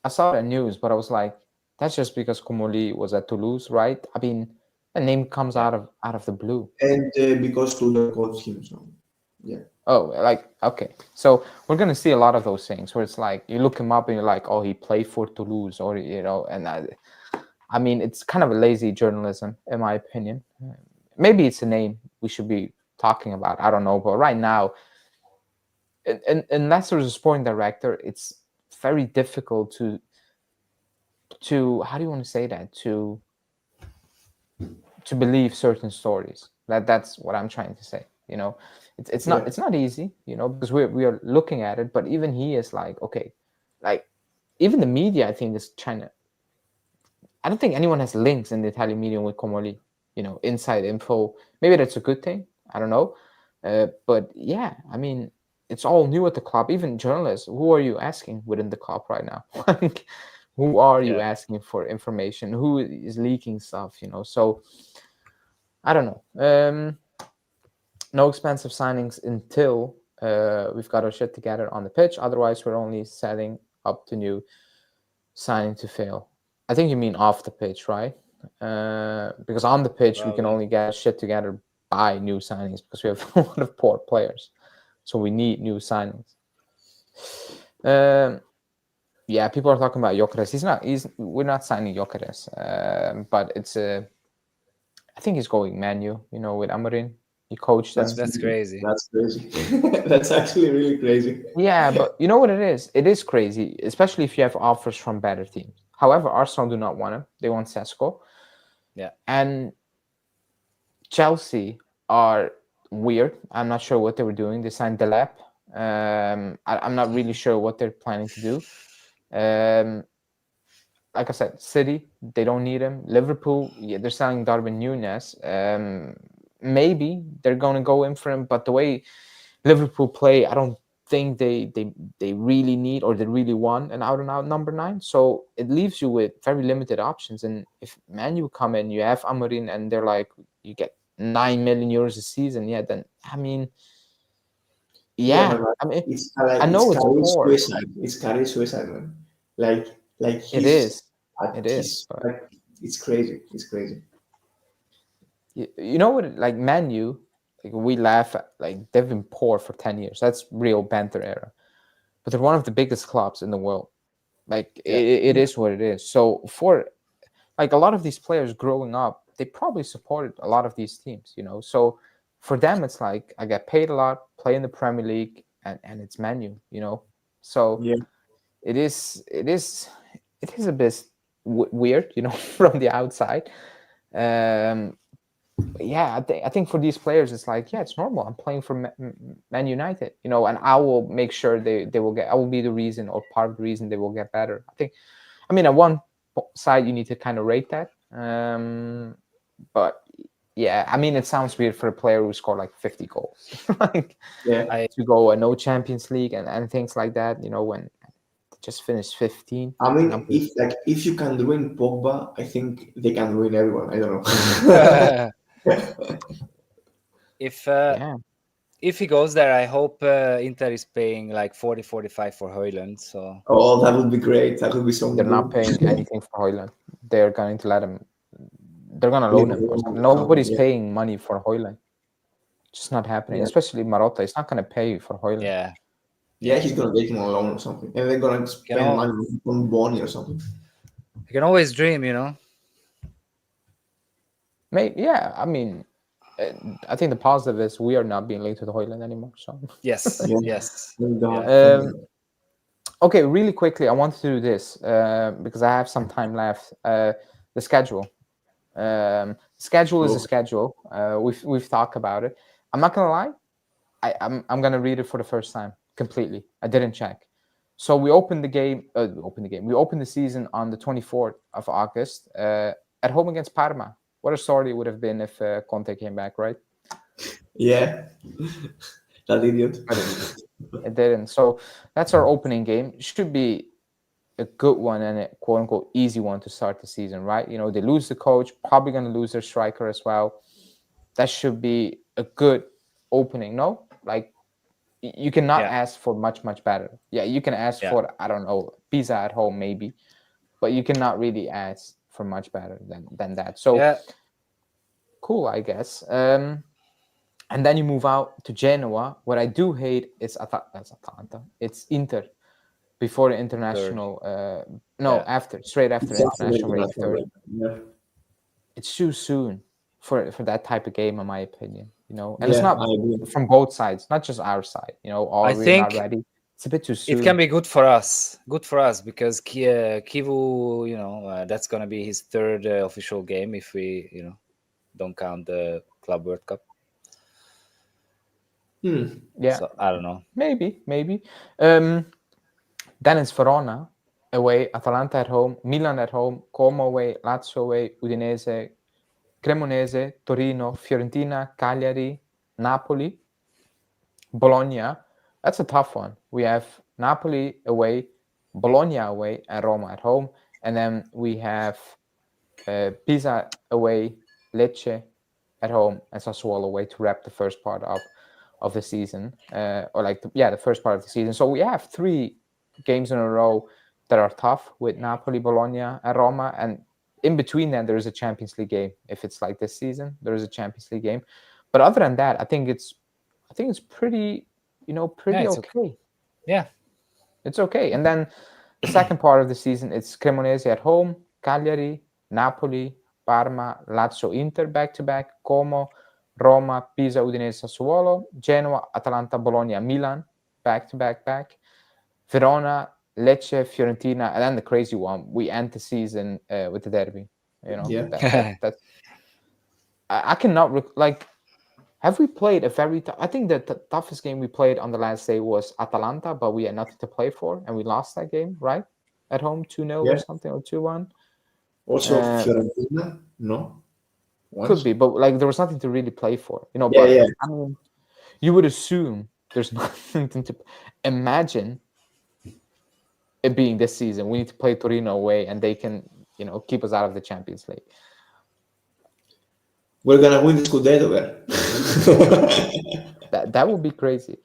I saw the news, but I was like, that's just because Comoli was at Toulouse, right? I mean, the name comes out of the blue. And because Tudor coached him, so yeah. Oh, like, okay. So we're going to see a lot of those things where it's like, you look him up and you're like, oh, he played for Toulouse, or, and I mean, it's kind of a lazy journalism, in my opinion. Maybe it's a name we should be talking about. I don't know, but right now, unless there's a sporting director, it's very difficult to how do you want to say that, to believe certain stories. That's what I'm trying to say. It's not it's not easy, because we are looking at it, but even he is like, okay, like even the media, I think, is trying to. I don't think anyone has links in the Italian media with Comoli, inside info. Maybe that's a good thing. I don't know. But yeah, I mean, it's all new at the club. Even journalists, who are you asking within the club right now? Like, who are you asking for information? Who is leaking stuff? So I don't know. No expensive signings until we've got our shit together on the pitch. Otherwise, we're only setting up to new signing to fail. I think you mean off the pitch, right? Because on the pitch, we can only get shit together by new signings because we have a lot of poor players. So we need new signings. Yeah, people are talking about Gyökeres. We're not signing Gyökeres, but it's I think he's going menu. With Amorim, he coached them. That's crazy. That's crazy. That's actually really crazy. Yeah, but you know what it is? It is crazy, especially if you have offers from better teams. However, Arsenal do not want him. They want Sesko. Yeah. And Chelsea are weird. I'm not sure what they were doing. They signed Delap. I'm not really sure what they're planning to do. Like I said, City, they don't need him. Liverpool, yeah, they're selling Darwin Núñez. Maybe they're going to go in for him, but the way Liverpool play, I don't think they really need or they really want an out-and-out number 9. So it leaves you with very limited options. And if Man U come in, you have Amorim, and they're like, you get 9 million euros a season. Yeah, then I mean, I mean, I know it's poor. Suicide. It's career suicide, man. Like It is. Like, it's crazy. It's crazy. You know what? Like Man U, like we laugh at, like they've been poor for 10 years. That's real banter era. But they're one of the biggest clubs in the world. Like it is what it is. So for like a lot of these players growing up, they probably supported a lot of these teams. So for them, it's like I get paid a lot, play in the Premier League, and it's Man U. So it is a bit weird, from the outside. Yeah, I think for these players, it's like, yeah, it's normal. I'm playing for Man United, and I will make sure they will get. I will be the reason or part of the reason they will get better. I mean, at one side, you need to kind of rate that. But yeah, I mean, it sounds weird for a player who scored like 50 goals, like to go a no Champions League and things like that. When just finished 15. I mean, if you can ruin Pogba, I think they can ruin everyone. I don't know. If he goes there, I hope Inter is paying like 40-45 for Højlund. So that would be great. That would be so. They're not paying anything for Højlund. They're going to let him. They're going to loan him. Nobody's paying money for Højlund. It's just not happening. Especially Morata. It's not going to pay for Højlund. Yeah, he's going to take him on loan or something, and they're going to spend money on Bonnie or something. You can always dream, Maybe, yeah. I mean, I think the positive is we are not being linked to the Højlund anymore. So yes. Okay, really quickly, I want to do this because I have some time left. The schedule. Schedule is a schedule. We've talked about it. I'm not gonna lie. I'm gonna read it for the first time completely. I didn't check. So we opened the game. We opened the season on the 24th of August at home against Parma. What a story it would have been if Conte came back, right? Yeah, that idiot. It didn't. So that's our opening game. It should be a good one and a quote unquote easy one to start the season, right? They lose the coach, probably going to lose their striker as well. That should be a good opening, no? Like you cannot ask for much better. Yeah, you can ask for, I don't know, pizza at home maybe, but you cannot really ask for much better than that. So cool, I guess. And then you move out to Genoa. What I do hate is Atalanta. It's Inter before the international. Straight after international break. Third. It's too soon for that type of game, in my opinion. And it's not I agree. from both sides, not just our side. Are I we not think ready? It's a bit too soon. it can be good for us because Kivu, that's gonna be his third official game if we don't count the Club World Cup. Yeah, So I don't know. maybe. Then it's Verona away, Atalanta at home, Milan at home, Como away, Lazio away, Udinese, Cremonese, Torino, Fiorentina, Cagliari, Napoli, Bologna. That's a tough one. We have Napoli away, Bologna away, and Roma at home. And then we have Pisa away, Lecce at home, and Sassuolo away to wrap the first part of the season. The first part of the season. So we have 3 games in a row that are tough with Napoli, Bologna, and Roma. And in between them, there is a Champions League game. If it's like this season, there is a Champions League game. But other than that, I think it's pretty, pretty it's okay. Yeah. It's okay. And then the second part of the season, it's Cremonese at home, Cagliari, Napoli, Parma, Lazio, Inter back-to-back, Como, Roma, Pisa, Udinese, Sassuolo, Genoa, Atalanta, Bologna, Milan back-to-back, Verona, Lecce, Fiorentina, and then the crazy one, we end the season with the derby. That's I cannot have we played a very I think that the toughest game we played on the last day was Atalanta, but we had nothing to play for, and we lost that game, right? At home, 2-0 or something, or 2-1. Also, Fiorentina, no? Once? Could be, but there was nothing to really play for, Yeah, but yeah. I mean, you would assume there's nothing to imagine it being this season. We need to play Torino away, and they can, keep us out of the Champions League. We're gonna win the Scudetto there. That would be crazy.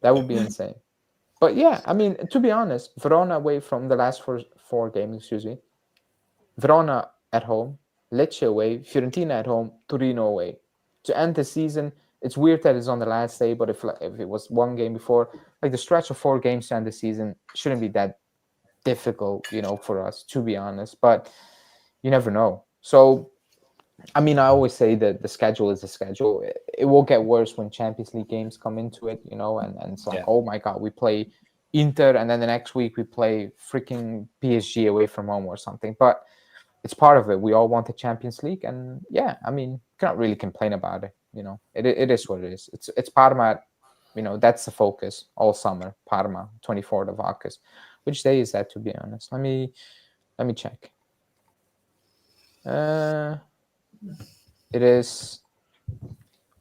That would be insane. But yeah, I mean, to be honest, Verona away from the last four games, Verona at home, Lecce away, Fiorentina at home, Torino away. To end the season, it's weird that it's on the last day, but if it was one game before, the stretch of 4 games to end the season shouldn't be that difficult, for us, to be honest. But you never know. So, I mean, I always say that the schedule is the schedule. It will get worse when Champions League games come into it, and it's like, oh my God, we play Inter, and then the next week we play freaking PSG away from home or something. But it's part of it. We all want the Champions League, and yeah, I mean, cannot really complain about it. It is what it is. It's Parma. That's the focus all summer. Parma, 24th of August. Which day is that, to be honest? Let me check. It is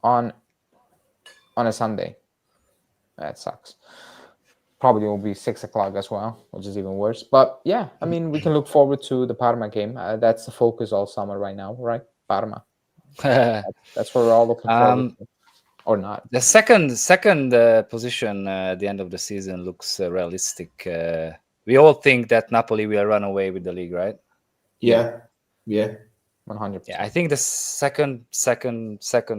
on a Sunday. That sucks. Probably will be 6 o'clock as well, which is even worse. But yeah, I mean, we can look forward to the Parma game. That's the focus all summer right now, right? Parma. That's what we're all looking forward to, or not. The second position at the end of the season looks realistic. We all think that Napoli will run away with the league, right? Yeah. 100%. Yeah, I think the second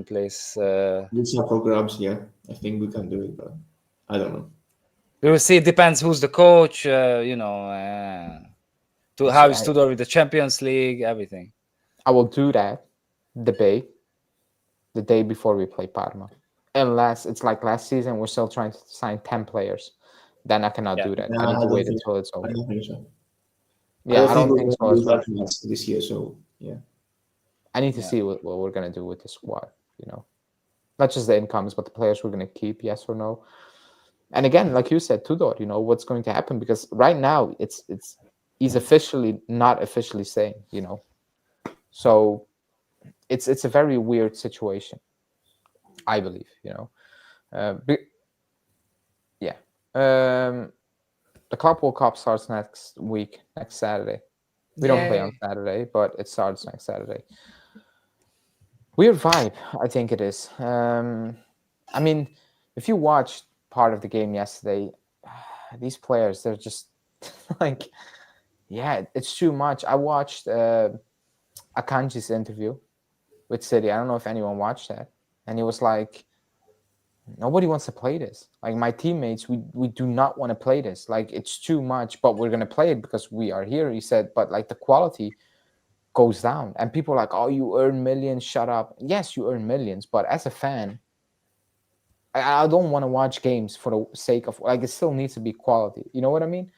place. It's up for grabs. Yeah, I think we can do it, but I don't know. We will see. It depends who's the coach. How he stood over the Champions League, everything. I will do that debate the day before we play Parma, unless it's like last season. We're still trying to sign 10 players. Then I cannot do that. I need to wait until it's over. I don't think so. Yeah, I don't think so as well. This year, so yeah. I need to see what we're gonna do with the squad. Not just the incomes, but the players we're gonna keep. Yes or no? And again, like you said, Tudor, what's going to happen, because right now he's officially not officially saying, so it's a very weird situation, I believe, the Club World Cup starts next Saturday. We don't play on Saturday, but it starts next Saturday. Weird vibe, I think it is. I mean, if you watched part of the game yesterday, these players, they're just like, yeah, it's too much. I watched Akanji's interview with City. I don't know if anyone watched that. And he was like, nobody wants to play this. Like, my teammates, we do not want to play this. Like, it's too much, but we're going to play it because we are here. He said, but like the quality goes down. And people are like, oh, you earn millions, shut up. Yes, you earn millions. But as a fan, I don't want to watch games for the sake of like it still needs to be quality. You know what I mean?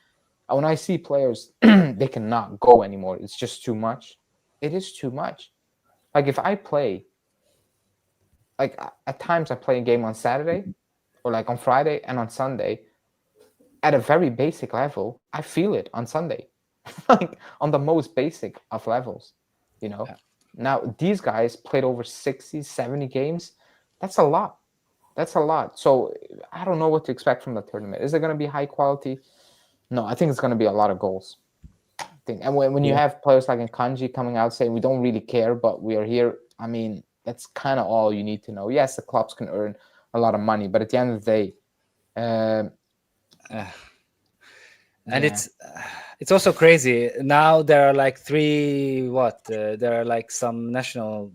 When I see players, they cannot go anymore. It's just too much. It is too much. Like if I play, like at times I play a game on Saturday, or like on Friday and on Sunday, at a very basic level, I feel it on Sunday, like on the most basic of levels. You know. Yeah. Now these guys played over 60, 70 games. That's a lot. That's a lot. So I don't know what to expect from the tournament. Is it going to be high quality? No, I think it's going to be a lot of goals. I think. And when you have players like Kanji coming out saying we don't really care, but we are here. I mean, that's kind of all you need to know. Yes, the clubs can earn a lot of money, but at the end of the day, and yeah. it's also crazy now. There are like there are like some national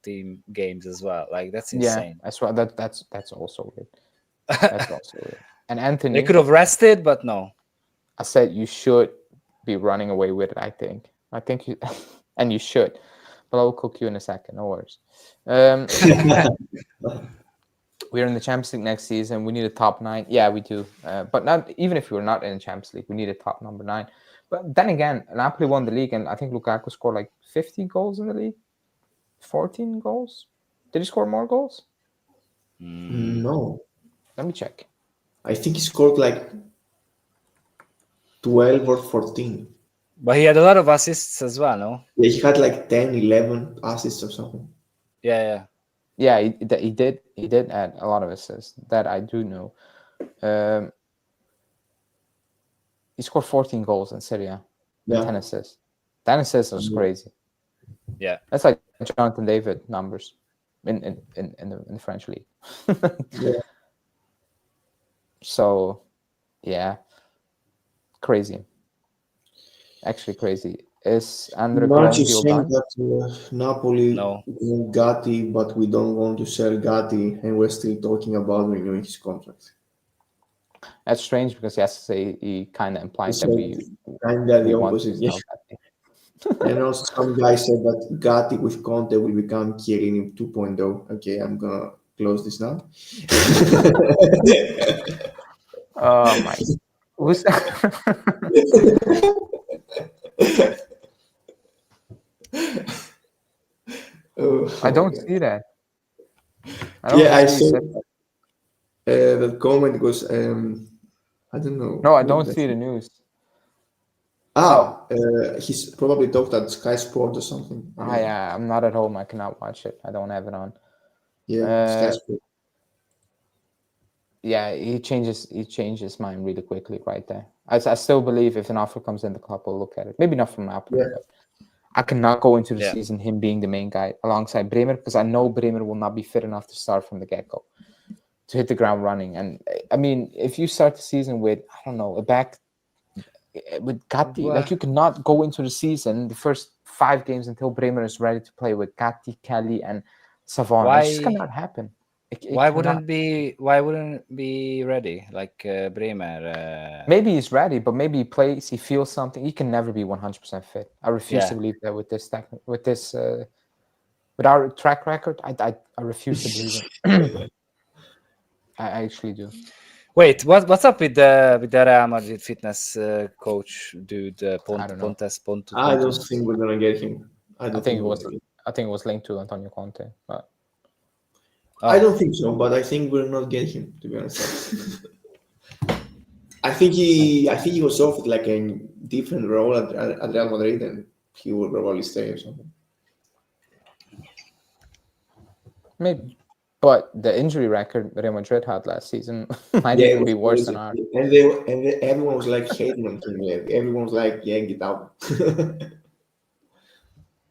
team games as well. Like that's insane. That's right. That's also weird. That's also weird. And Anthony, They could have rested, but no. I said you should be running away with it. I think you, and you should. But I'll cook you in a second. No worries. We're in the Champions League next season. We need a top 9. Yeah, we do. But not even if we were not in the Champions League, we need a top number 9. But then again, Napoli won the league, and I think Lukaku scored like 50 goals in the league. 14 goals. Did he score more goals? No, Let me check. I think he scored like 12 or 14. But he had a lot of assists as well, no? Yeah, he had like 10, 11 assists or something. Yeah. Yeah, he did. He did add a lot of assists. That I do know. He scored 14 goals in Serie A. Yeah. 10 assists. 10 assists is crazy. Yeah. That's like Jonathan David numbers in the French league. Yeah. So, yeah, crazy. Actually, crazy. Is Andrea March Pirlo is deal saying done? that Napoli No. want Gatti, but we don't want to sell Gatti, and we're still talking about renewing his contract. That's strange because yesterday he kind of implied that we kind of the want to opposite. Yeah. sell Gatti. And also some guy said that Gatti with Conte will become Chiellini 2.0. Okay, I'm gonna close this now. Oh my! Who's I don't see that. I see saw that. that comment because I don't know. No, I What don't did see the say? news. He's probably talked at Sky Sport or something. Yeah, I'm not at home. I cannot watch it. I don't have it on. Yeah, Sky Sport. Yeah, he changes his mind really quickly right there. I still believe if an offer comes in, the club will look at it. Maybe not from Napoli, Yeah. but I cannot go into the Yeah. season him being the main guy alongside Bremer because I know Bremer will not be fit enough to start from the get-go to hit the ground running. And I mean, if you start the season with, I don't know, a back with Gatti, like you cannot go into the season the first 5 games until Bremer is ready to play with Gatti, Kelly, and Savon. It just cannot happen. Why wouldn't be ready like Bremer? Maybe he's ready, but maybe he plays. He feels something. He can never be 100% fit. I refuse to believe that with our track record. I refuse to believe it. I actually do. Wait, what's up with the Real Madrid fitness coach dude? I don't know. I don't think we're gonna get him. I think it was linked to Antonio Conte, but I don't think so. But I think we'll not get him, to be honest. I think he was offered like a different role at Real Madrid, and he will probably stay or something. maybe. But the injury record Real Madrid had last season might even be worse than ours. And everyone was like hating him. Everyone was like, "Yeah, get out."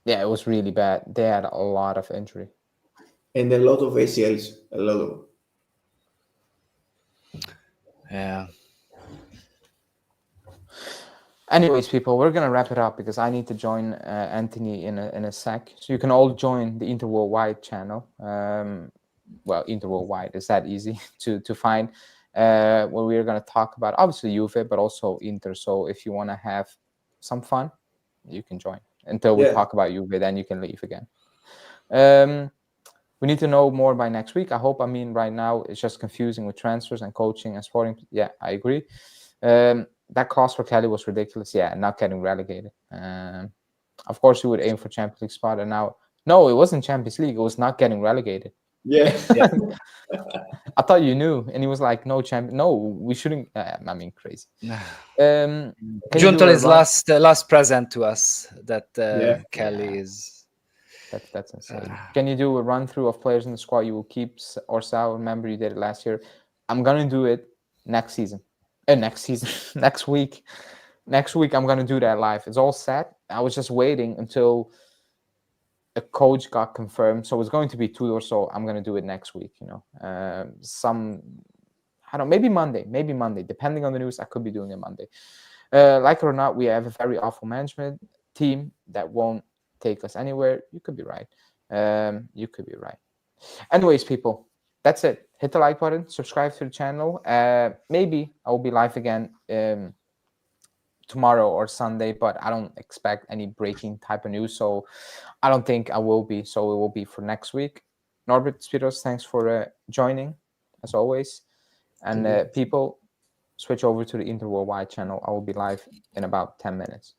Yeah, it was really bad. They had a lot of injury. And a lot of ACLs, a lot of them. Yeah. Anyways, people, we're gonna wrap it up because I need to join Anthony in a sec. So you can all join the Interworldwide channel. Well, Interworldwide is that easy to find. Where we're gonna talk about obviously Juve, but also Inter. So if you want to have some fun, you can join until we talk about Juve. Then you can leave again. We need to know more by next week. I hope. I mean, right now it's just confusing with transfers and coaching and sporting. Yeah, I agree. That cost for Kelly was ridiculous. Yeah, not getting relegated. Of course, we would aim for Champions League spot, and now no, it wasn't Champions League. It was not getting relegated. Yeah. Yeah. I thought you knew, and he was like, "No champion. No, we shouldn't." I mean, crazy. Can you do Junto a is run? last present to us that Yeah. Kelly Yeah. is. That's insane. Can you do a run through of players in the squad you will keep or sell? Remember you did it last year. I'm gonna do it next season. Next season, next week. Next week I'm gonna do that live. It's all set. I was just waiting until a coach got confirmed. So it's going to be 2 or so. I'm gonna do it next week. You know, I don't. Maybe Monday. Maybe Monday. Depending on the news, I could be doing it Monday. Like it or not, we have a very awful management team that won't take us anywhere. You could be right. You could be right. Anyways, people, that's it. Hit the like button, subscribe to the channel. Maybe I will be live again tomorrow or Sunday, but I don't expect any breaking type of news, so I don't think I will be. So it will be for next week. Norbert Spiros, thanks for joining as always. And people, switch over to the Inter Worldwide channel. I will be live in about 10 minutes.